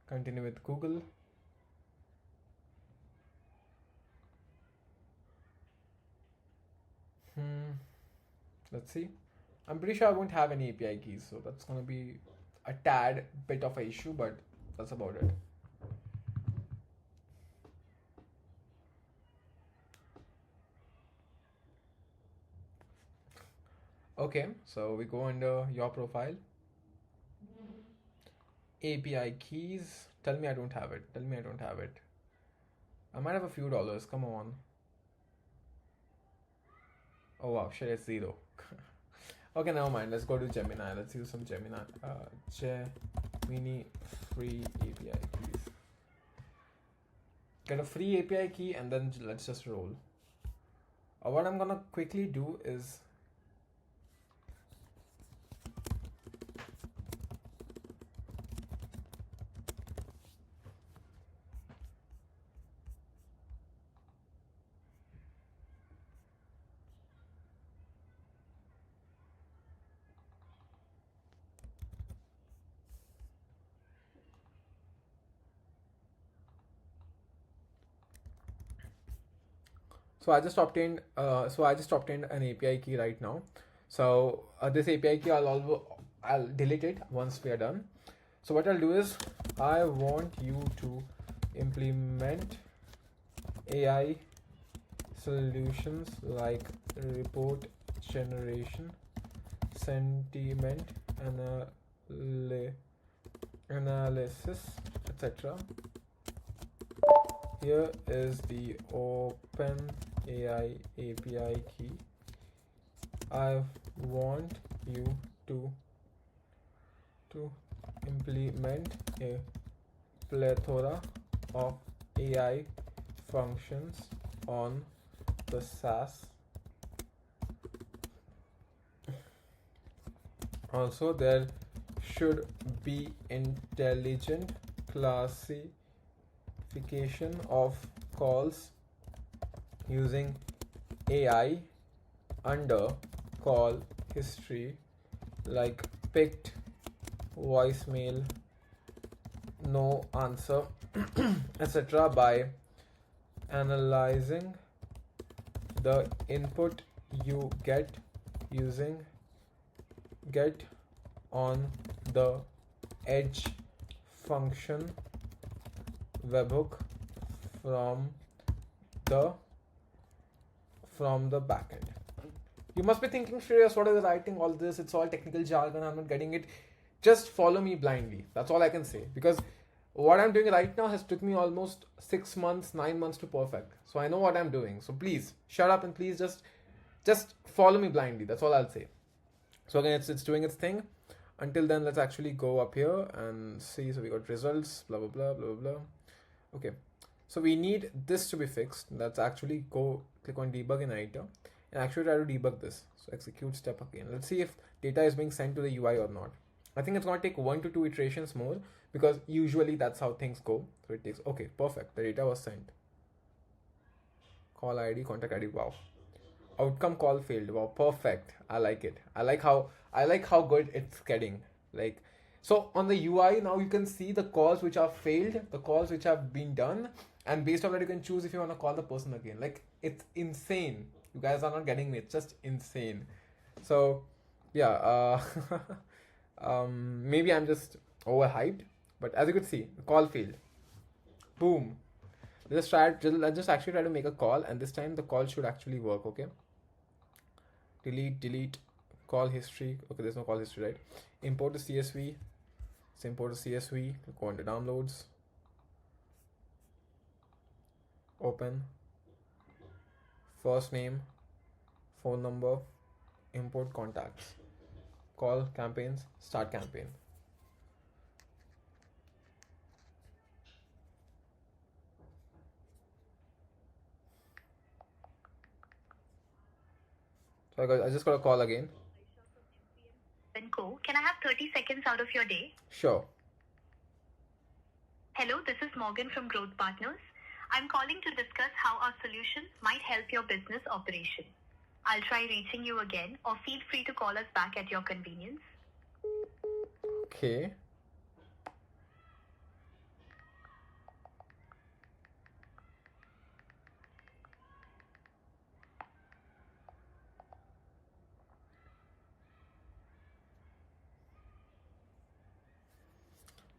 continue with Google. Let's see. I'm pretty sure I won't have any API keys, so that's gonna be a tad bit of an issue, but that's about it. Okay, so we go under your profile. API keys. Tell me I don't have it. Tell me I don't have it. I might have a few dollars. Come on. Oh wow, shit, it's 0. Okay, never mind. Let's go to Gemini. Let's use some Gemini. Gemini free API keys. Get a free API key and then let's just roll. What I'm gonna quickly do is so I just obtained an API key right now. So this API key I'll delete it once we are done. So what I'll do is I want you to implement AI solutions like report generation, sentiment analysis, etc. Here is the Open AI API key. I want you to implement a plethora of AI functions on the SaaS. Also, there should be intelligent classification of calls using AI under call history, like picked, voicemail, no answer, etc. by analyzing the input you get using get on the edge function webhook from the backend. You must be thinking, Shreyas, what is writing all this? It's all technical jargon. I'm not getting it. Just follow me blindly. That's all I can say. Because what I'm doing right now has took me almost 6 months, 9 months to perfect. So I know what I'm doing. So please shut up and please just follow me blindly. That's all I'll say. So again, it's doing its thing. Until then, let's actually go up here and see. So we got results, blah, blah, blah, blah, blah. Okay. So we need this to be fixed. Let's actually go click on debug in editor and actually try to debug this. So execute step again. Let's see if data is being sent to the UI or not. I think it's going to take 1 to 2 iterations more because usually that's how things go. So it takes, okay, perfect. The data was sent. Call ID, contact ID. Wow. Outcome call failed. Wow, perfect. I like it. I like how good it's getting. Like, so on the UI now you can see the calls which have failed, the calls which have been done, and based on that you can choose if you want to call the person again. Like, it's insane. You guys are not getting me. It's just insane. So yeah, maybe I'm just overhyped, but as you could see, the call failed. Boom. Let's just actually try to make a call, and this time the call should actually work. Okay. Delete call history. Okay, there's no call history, right? Import the CSV. Let's import the CSV. Go into downloads. Open. First name, phone number, import contacts, call campaigns, start campaign. So I just got a call again. Can I have 30 seconds out of your day? Sure. Hello, this is Morgan from Growth Partners. I'm calling to discuss how our solution might help your business operation. I'll try reaching you again, or feel free to call us back at your convenience. Okay.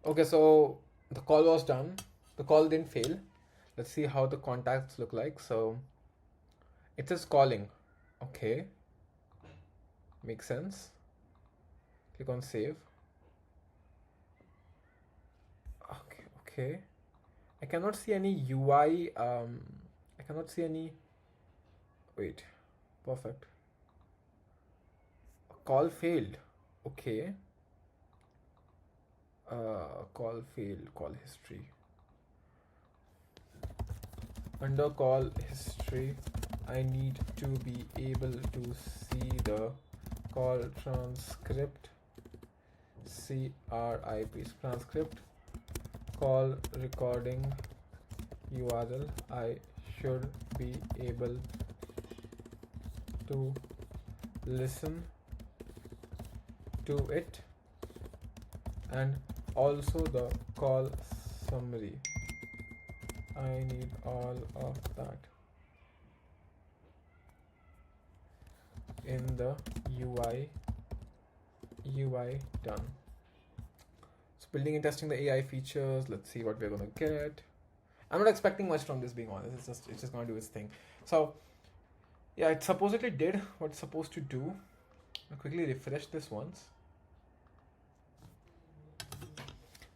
Okay, so the call was done. The call didn't fail. Let's see how the contacts look like. So it says calling. Okay. Makes sense. Click on save. Okay, okay. I cannot see any UI. I cannot see any. Wait. Perfect. Call failed. Okay. Call failed. Call history. Under call history, I need to be able to see the call transcript. Transcript. Call recording URL. I should be able to listen to it, and also the call summary. I need all of that in the UI done. So building and testing the AI features. Let's see what we're gonna get. I'm not expecting much from this, being honest. It's just gonna do its thing. So yeah, it supposedly did what it's supposed to do. I'll quickly refresh this once.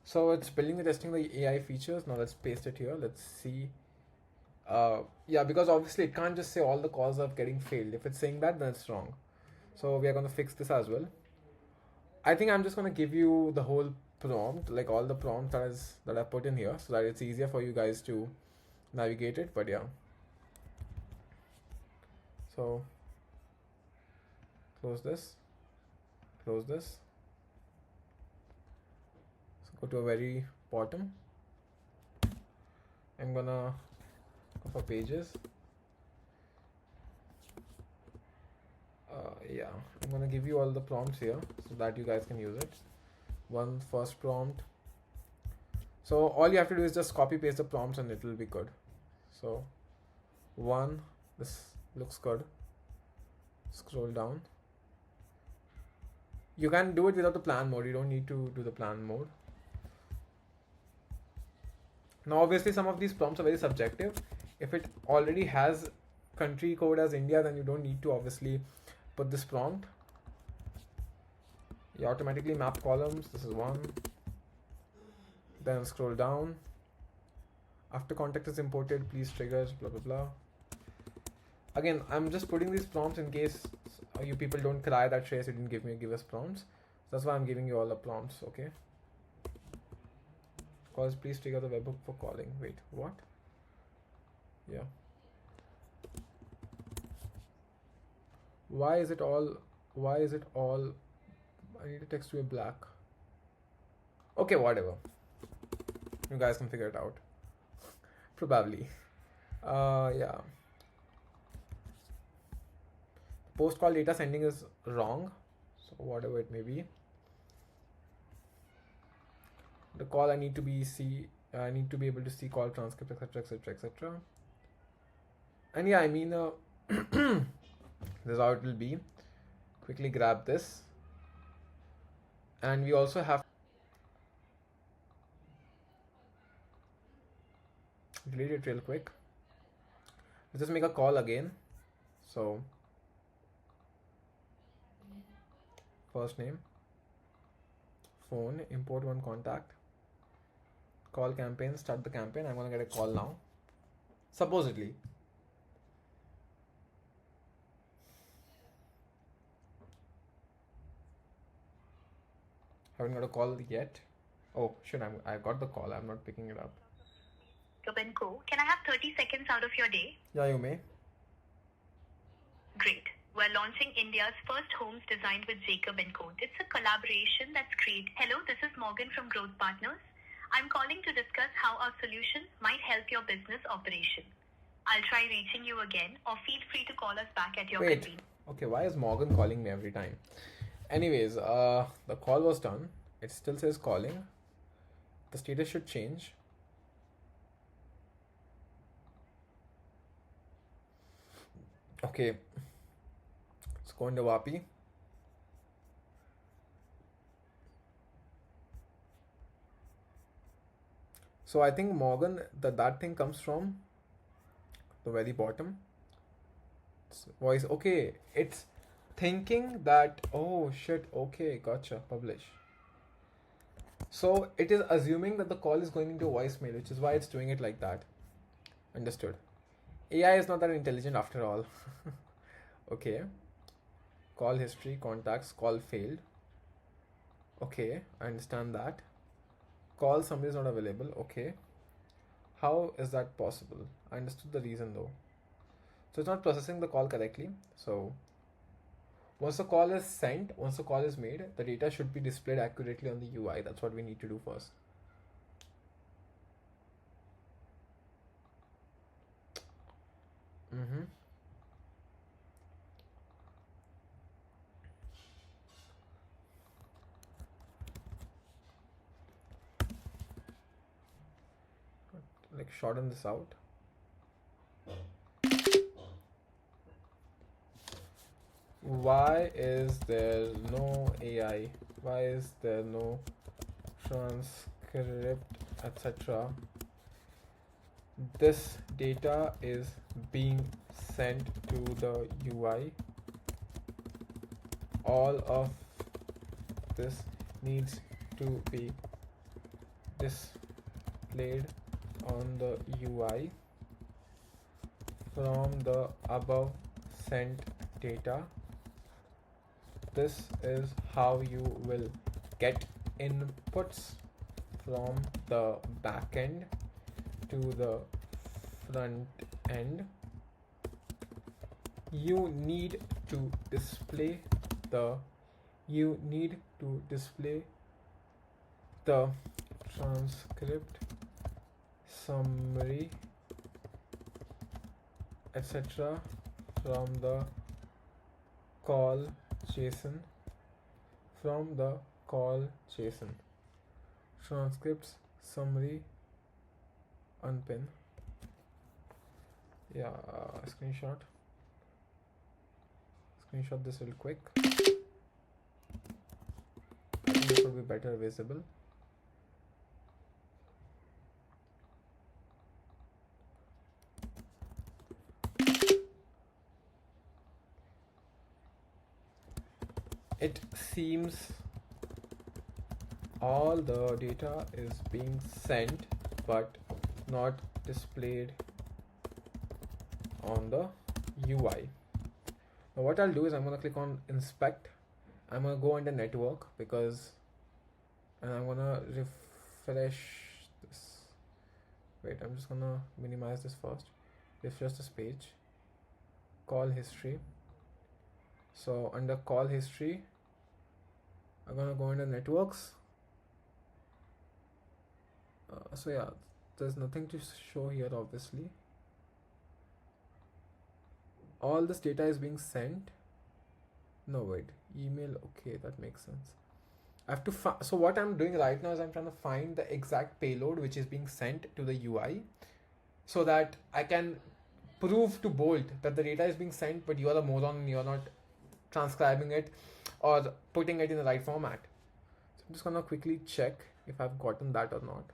So it's building and testing the AI features. Now let's paste it here. Let's see. Yeah, because obviously it can't just say all the calls are getting failed. If it's saying that, then it's wrong. So we are going to fix this as well. I think I'm just going to give you the whole prompt, like all the prompts that I put in here, so that it's easier for you guys to navigate it. But yeah. So close this. Close this. Go to a very bottom. I'm gonna go for pages. Yeah, I'm gonna give you all the prompts here so that you guys can use it. First prompt. So all you have to do is just copy paste the prompts and it will be good. So this looks good. Scroll down. You can do it without the plan mode. You don't need to do the plan mode. Now obviously some of these prompts are very subjective. If it already has country code as India, then you don't need to obviously put this prompt. You automatically map columns. This is one. Then scroll down. After context is imported, please triggers, blah blah blah. Again, I'm just putting these prompts in case you people don't cry that Shreyas, you didn't give us prompts. That's why I'm giving you all the prompts. Okay. Calls, please trigger the webhook for calling. Wait, what? Yeah. Why is it all I need a text to be black. Okay, whatever. You guys can figure it out. Probably. Yeah. Post call data sending is wrong. So whatever it may be. The call I need to be able to see call transcript, etc, etc, etc. And yeah, I mean this is how it will be. Quickly grab this, and we also have delete it real quick. Let's just make a call again. So first name, phone, import one contact, call campaign, start the campaign. I'm gonna get a call now, supposedly. Haven't got a call yet. Oh shit, I got the call. I'm not picking it up. Co. Can I have 30 seconds out of your day? Yeah, you may. Great. We're launching India's first homes designed with Jacob & Co. It's a collaboration that's created. Hello, this is Morgan from Growth Partners. I'm calling to discuss how our solution might help your business operation. I'll try reaching you again, or feel free to call us back at your convenience. Okay, why is Morgan calling me every time? Anyways, the call was done. it still says calling. The status should change. Okay, let's go into VAPI. So I think Morgan, that thing comes from the very bottom. It's voice. Okay, it's thinking that, oh shit, okay, gotcha, publish. So it is assuming that the call is going into voicemail, which is why it's doing it like that. Understood. AI is not that intelligent after all. Okay. Call history, contacts, call failed. Okay, I understand that. Call somebody is not available. Okay. How is that possible? I understood the reason though. So it's not processing the call correctly. So once the call is sent, once the call is made, the data should be displayed accurately on the UI. That's what we need to do first. Like shorten this out. Why is there no AI? Why is there no transcript, etc.? This data is being sent to the UI. All of this needs to be displayed on the UI from the above sent data. This is how you will get inputs from the backend to the front end. You need to display the transcript, summary, etc. from the call JSON. Transcripts, summary, unpin. Yeah, screenshot this real quick. I think this will be better visible. It seems all the data is being sent but not displayed on the UI. Now what I'll do is I'm going to click on inspect. I'm going to go under network and I'm going to refresh this. Wait, I'm just going to minimize this first. Refresh this page. Call history. So under call history, I'm gonna go into networks. So yeah, there's nothing to show here obviously. All this data is being sent. No wait, email. Okay, that makes sense. I have to so what I'm doing right now is I'm trying to find the exact payload which is being sent to the UI, so that I can prove to Bolt that the data is being sent, but you are a moron and you're not transcribing it or putting it in the right format. So I'm just gonna quickly check if I've gotten that or not.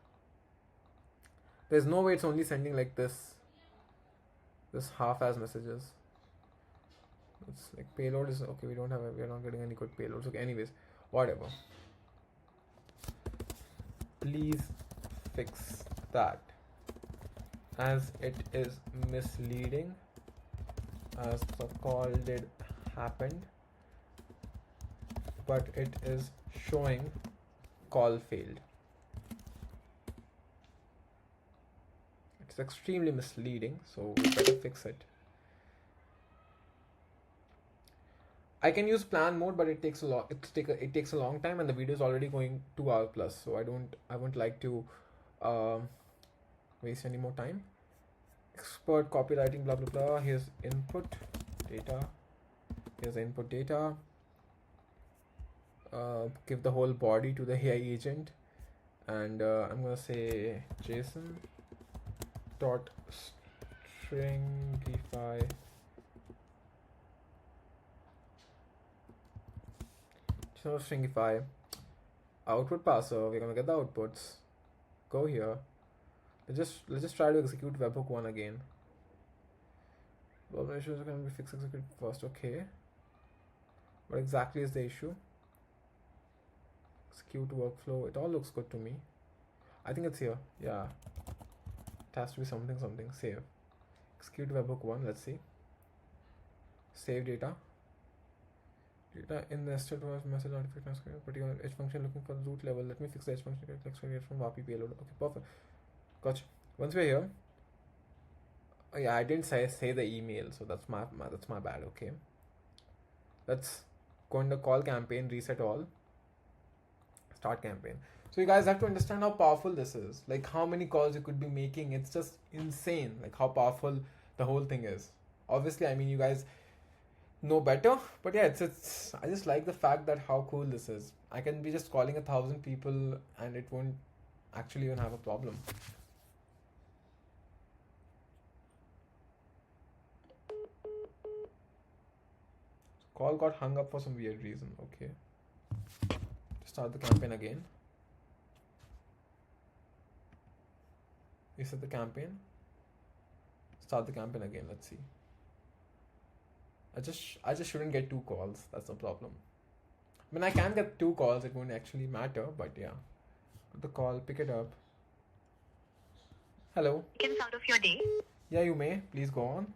There's no way it's only sending like this half-ass messages. It's like payload is okay. We're not getting any good payloads. Okay, anyways, whatever. Please fix that, as it is misleading, as the call did happened, but it is showing call failed. It's extremely misleading, so we better fix it. I can use plan mode, but it takes a lot. It takes a long time, and the video is already going 2 hours plus. So I won't like to waste any more time. Expert copywriting, blah blah blah. Here's input data. give the whole body to the AI agent, and I'm gonna say JSON dot stringify output parser. We're gonna get the outputs. Go here. Let's just try to execute webhook 1 again. Well, issues are gonna be fixed execute first. Okay. What exactly is the issue? Execute workflow. It all looks good to me. I think it's here. Yeah. It has to be something. Save. Execute webhook 1. Let's see. Save data. Data in the nested was message notification particular edge function looking for the root level. Let me fix the edge function. Let's get from VAPI payload. Okay, perfect. Gotcha. Once we're here. Oh yeah, I didn't say the email, so that's my bad. Okay. Let's go into call campaign, reset all. Start campaign. So you guys have to understand how powerful this is. Like how many calls you could be making. It's just insane. Like how powerful the whole thing is. Obviously, I mean you guys know better, but yeah, it's I just like the fact that how cool this is. I can be just calling 1,000 people and it won't actually even have a problem. Call got hung up for some weird reason. Okay. Start the campaign again. Reset the campaign. Start the campaign again. Let's see. I just shouldn't get 2 calls. That's the problem. I mean, I can get 2 calls. It won't actually matter. But yeah, the call. Pick it up. Hello. Seconds out of your day. Yeah, you may. Please go on.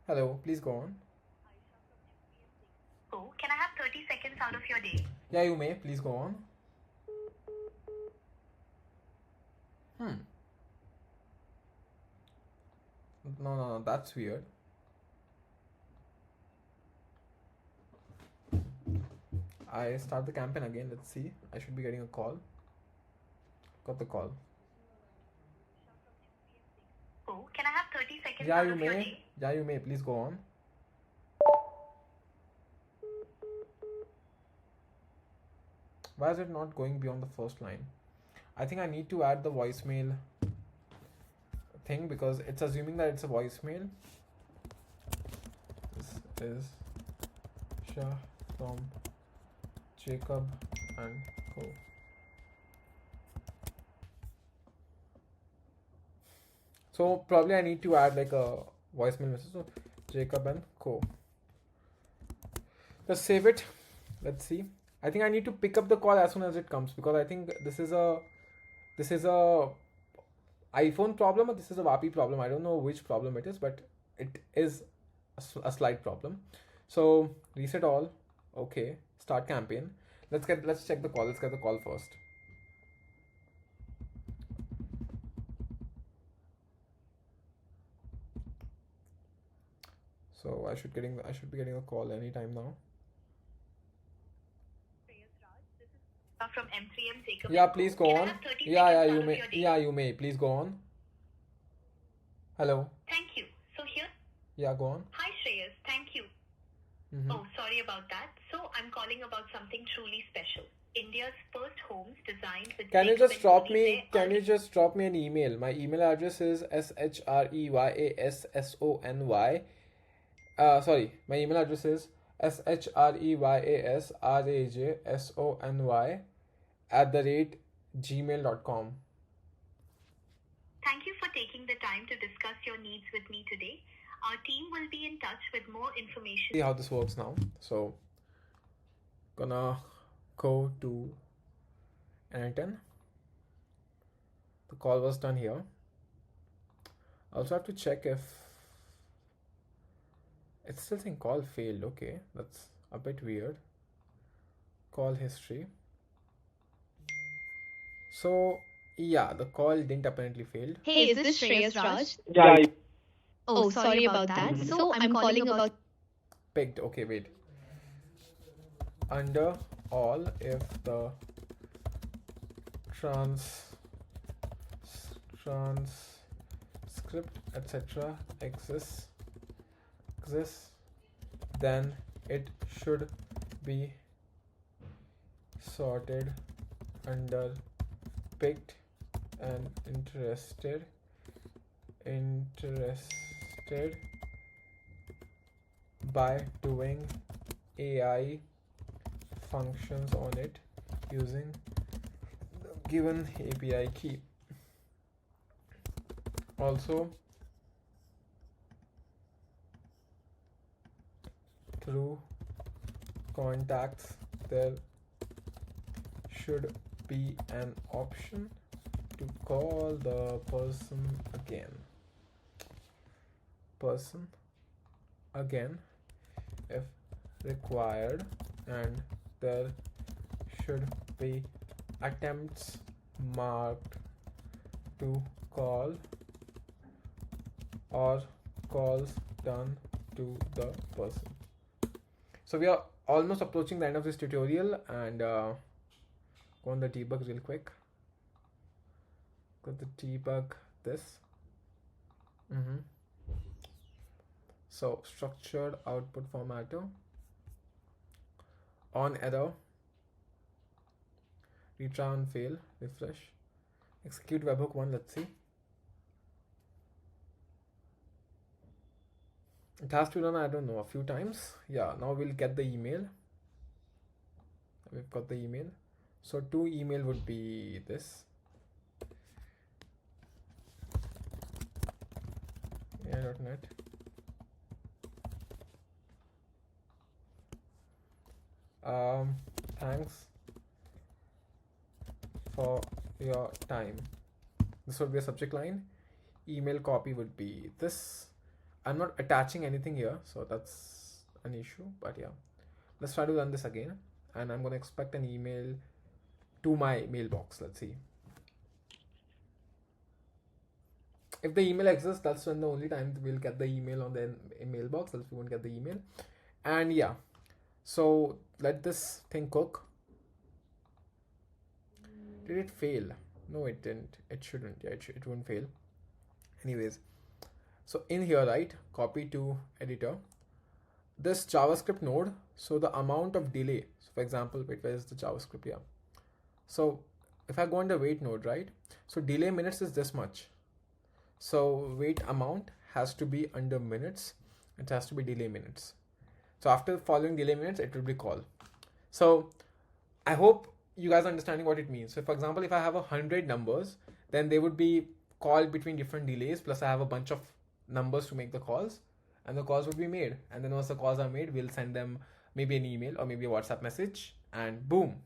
Hello. Please go on. Oh, can I have 30 seconds out of your day? Yeah, you may. Please go on. No, that's weird. I start the campaign again. Let's see. I should be getting a call. Got the call. Oh, can I have 30 seconds Yeah, out you of your may. day? Yeah, you may. Please go on. Why is it not going beyond the first line? I think I need to add the voicemail thing because it's assuming that it's a voicemail. This is Shah from Jacob and Co. So probably I need to add like a voicemail message. So Jacob and Co. Let's save it. Let's see. I think I need to pick up the call as soon as it comes because I think this is a iPhone problem or this is a VAPI problem. I don't know which problem it is, but it is a slight problem. So reset all. Okay. Start campaign. Let's check the call. Let's get the call first. So I should be getting a call anytime now. From M3M Jacob. Yeah, please go on. Yeah, you may. Yeah, you may. Please go on. Hello. Thank you. So here. Yeah, go on. Hi Shreyas. Thank you. Oh, sorry about that. So I'm calling about something truly special. India's first homes designed with. Can you just drop me? Can you just drop me an email? My email address is shreyassony. Sorry, my email address is shreyassony@gmail.com. Thank you for taking the time to discuss your needs with me today. Our team will be in touch with more information. See how this works now. So, gonna go to n8n. The call was done here. I also have to check if it's still saying call failed. Okay, that's a bit weird. Call history. So yeah, the call didn't apparently failed. Hey, is this Shreyas Raj? Yeah, Oh, sorry about that. So I'm calling about. Picked. Okay, wait. Under all, if the transcript etc exists, then it should be sorted under picked and interested by doing AI functions on it using the given API key. Also, through contacts, there should be an option to call the person again if required, and there should be attempts marked to call or calls done to the person. So we are almost approaching the end of this tutorial, and go on the debug real quick. Got the debug this. So structured output formatter, on error, retry on fail, refresh, execute webhook 1. Let's see. It has to run, I don't know, a few times. Yeah, now we'll get the email. We've got the email. So to email would be this. AI.net. Thanks for your time. This would be a subject line. Email copy would be this. I'm not attaching anything here, so that's an issue, but yeah. Let's try to run this again, and I'm going to expect an email to my mailbox. Let's see. If the email exists, that's when the only time we'll get the email on the mailbox, else we won't get the email. And yeah, so let this thing cook. Did it fail? No, it didn't. It shouldn't. Yeah, it won't fail. Anyways, so in here, right, copy to editor, this JavaScript node. So the amount of delay, so for example, wait, where is the JavaScript here? So if I go on the wait node, right, so delay minutes is this much. So wait amount has to be under minutes. It has to be delay minutes. So after following delay minutes, it will be call. So I hope you guys are understanding what it means. So for example, if I have 100 numbers, then they would be called between different delays, plus I have a bunch of numbers to make the calls, and the calls would be made. And then once the calls are made, we'll send them maybe an email or maybe a WhatsApp message, and boom.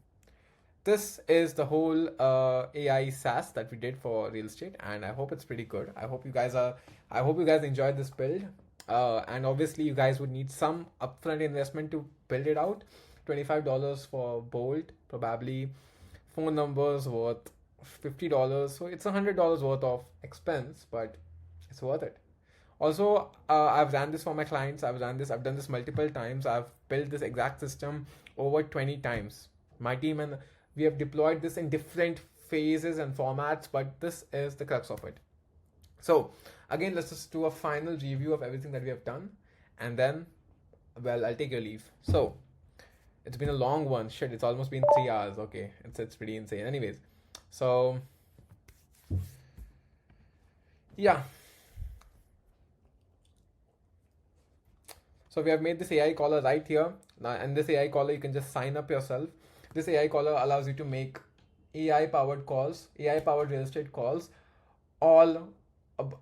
This is the whole AI SaaS that we did for real estate, and I hope it's pretty good. I hope you guys enjoyed this build. And obviously you guys would need some upfront investment to build it out. $25 for Bolt, probably phone numbers worth $50. So it's $100 worth of expense, but it's worth it. Also, I've ran this for my clients. I've done this multiple times. I've built this exact system over 20 times. My team and we have deployed this in different phases and formats, but this is the crux of it. So again, let's just do a final review of everything that we have done, and then, well, I'll take your leave. So it's been a long one. Shit, it's almost been 3 hours. Okay, it's pretty insane. Anyways, so yeah. So we have made this AI caller right here. Now, and this AI caller, you can just sign up yourself. This AI caller allows you to make AI-powered calls, AI-powered real estate calls, all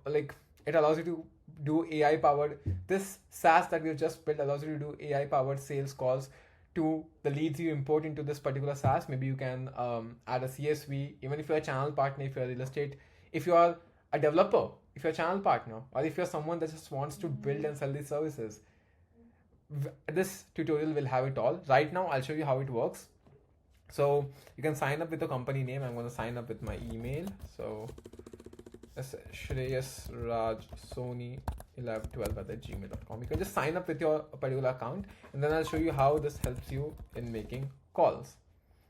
like it allows you to do AI-powered, this SaaS that we've just built allows you to do AI-powered sales calls to the leads you import into this particular SaaS. Maybe you can add a CSV, even if you're a channel partner, if you're a real estate, if you are a developer, if you're a channel partner, or if you're someone that just wants to build and sell these services. This tutorial will have it all. Right now, I'll show you how it works. So you can sign up with the company name. I'm going to sign up with my email. So it's Shreyas Raj Soni 1112@gmail.com. You can just sign up with your particular account, and then I'll show you how this helps you in making calls.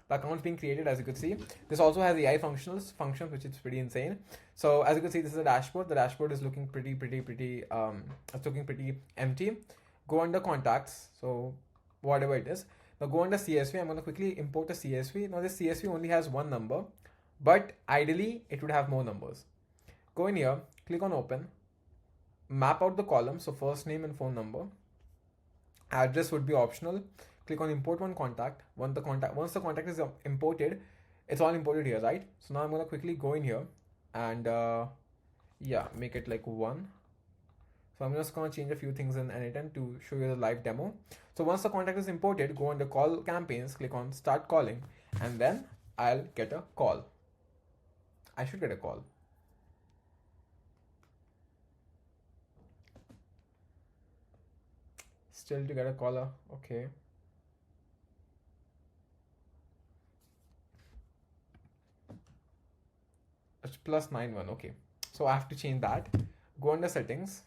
The account's being created, as you could see. This also has AI functions, which is pretty insane. So as you can see, this is a dashboard. The dashboard is looking pretty, it's looking pretty empty. Go under contacts. So whatever it is. Now go under CSV. I'm going to quickly import a CSV. Now this CSV only has one number, but ideally it would have more numbers. Go in here, click on open, map out the column. So first name and phone number. Address would be optional. Click on import one contact. Once the contact is imported, it's all imported here, right? So now I'm going to quickly go in here and yeah, make it like 1. So I'm just going to change a few things in n8n to show you the live demo. So once the contact is imported, go under call campaigns, click on start calling, and then I'll get a call. I should get a call. Still to get a caller. Okay. It's +91. Okay. So I have to change that. Go under settings.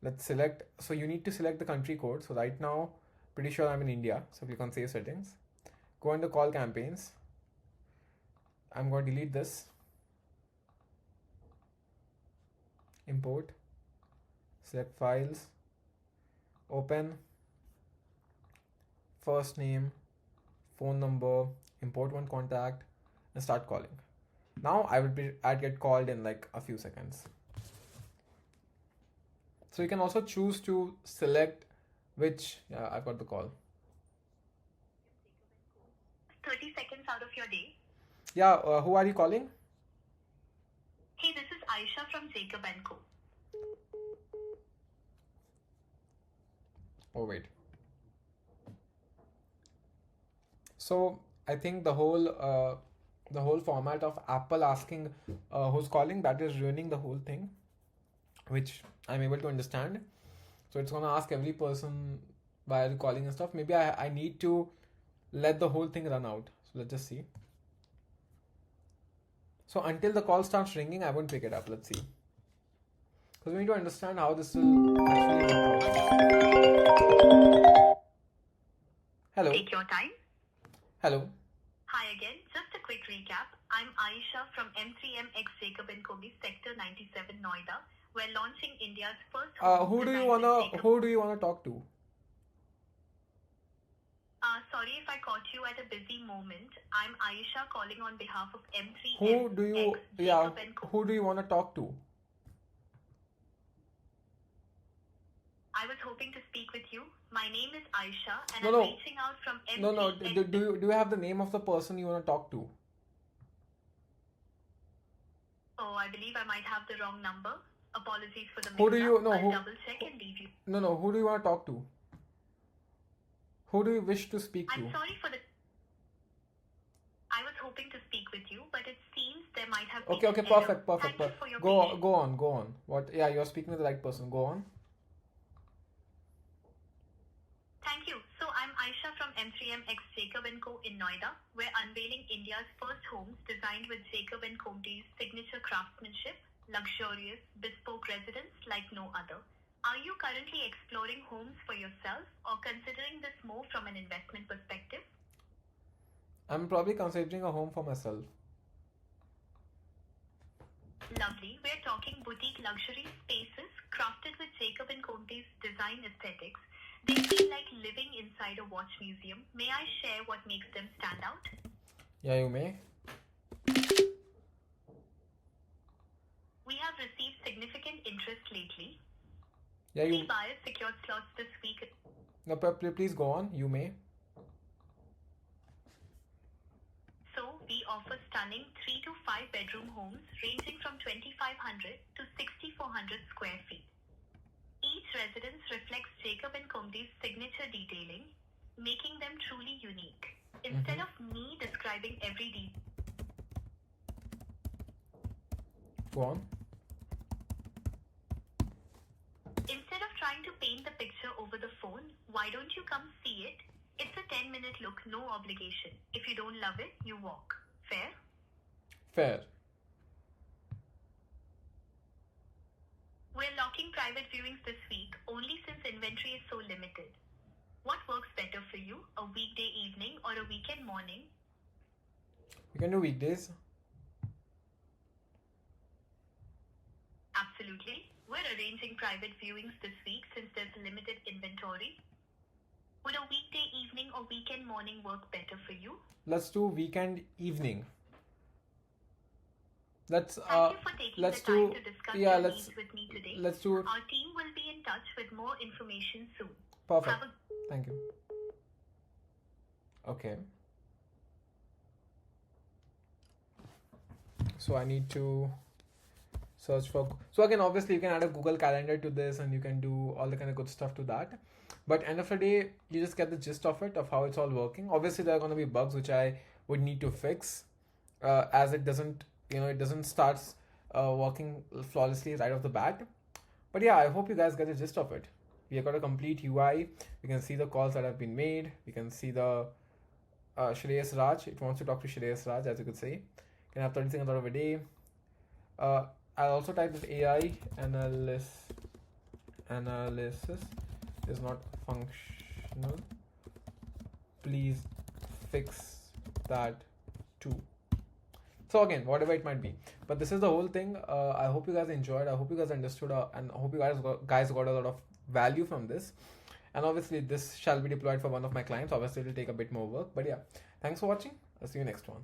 Let's select. So you need to select the country code. So right now, pretty sure I'm in India. So click on save settings. Go under call campaigns. I'm going to delete this. Import. Select files. Open. First name, phone number, import one contact, and start calling. Now I'd get called in like a few seconds. So you can also choose to select which. Yeah, I've got the call. 30 seconds out of your day. Yeah, who are you calling? Hey, this is Aisha from Jacob & Co. Oh wait. So I think the whole format of Apple asking who's calling, that is ruining the whole thing, which I'm able to understand. So it's gonna ask every person why are you calling and stuff. Maybe I need to let the whole thing run out. So let's just see. So until the call starts ringing, I won't pick it up. Let's see. Because we need to understand how this will actually work out. Hello. Take your time. Hello. Hi again. Just a quick recap. I'm Aisha from M3MX Jacob & Co. Sector 97 Noida. We're launching India's first Who do you wanna talk to? Sorry if I caught you at a busy moment. I'm Aisha calling on behalf of M3MX Jacob & Co. Who do you wanna talk to? I was hoping to speak with you. My name is Aisha and I'm reaching out from M3MX. Do you have the name of the person you wanna talk to? Oh, I believe I might have the wrong number. Apologies for the Who do you- mix-up. no, I'll who- double check and leave you. No, who do you wanna talk to? Who do you wish to speak to? I'm sorry for the... I was hoping to speak with you, but it seems there might have been Okay, an perfect. error. Thank you for your Go patience. on. What? Yeah, you're speaking to the right person. Go on. Thank you. So I'm Aisha from M3MX Jacob & Co. in Noida. We're unveiling India's first homes designed with Jacob & Co.'s signature craftsmanship, luxurious, bespoke residence like no other. Are you currently exploring homes for yourself or considering this more from an investment perspective? I'm probably considering a home for myself. Lovely. We're talking boutique luxury spaces crafted with Jacob & Co.'s design aesthetics. They feel like living inside a watch museum. May I share what makes them stand out? Yeah, you may. We have received significant interest lately. Yeah, you. 3 buyers secured slots this week. No, please go on. You may. So, we offer stunning 3 to 5 bedroom homes ranging from 2,500 to 6,400 square feet. Each residence reflects Jacob & Co.'s signature detailing, making them truly unique. Instead of me describing every detail, Go on. instead of trying to paint the picture over the phone, why don't you come see it? It's a 10-minute look, no obligation. If you don't love it, you walk. Fair? Fair. We're locking private viewings this week, only since inventory is so limited. What works better for you, a weekday evening or a weekend morning? You can do weekdays. Absolutely. We're arranging private viewings this week since there's limited inventory. Would a weekday evening or weekend morning work better for you? Let's do weekend evening. Let's Thank you for taking the time to discuss your needs with me today. Let's do it. Our team will be in touch with more information soon. Perfect. Thank you. Okay. So I need to search for, so again, obviously you can add a Google Calendar to this and you can do all the kind of good stuff to that. But end of the day, you just get the gist of it, of how it's all working. Obviously there are going to be bugs which I would need to fix, as it doesn't, it doesn't start working flawlessly right off the bat. But yeah, I hope you guys get the gist of it. We have got a complete UI. We can see the calls that have been made. We can see the Shreyas Raj. It wants to talk to Shreyas Raj, as you could say. You can have 30 seconds out of a day. I'll also type this AI analysis is not functional. Please fix that too. So again, whatever it might be, but this is the whole thing. I hope you guys enjoyed. I hope you guys understood, and I hope you guys got a lot of value from this. And obviously this shall be deployed for one of my clients. Obviously it will take a bit more work, but yeah, thanks for watching. I'll see you next one.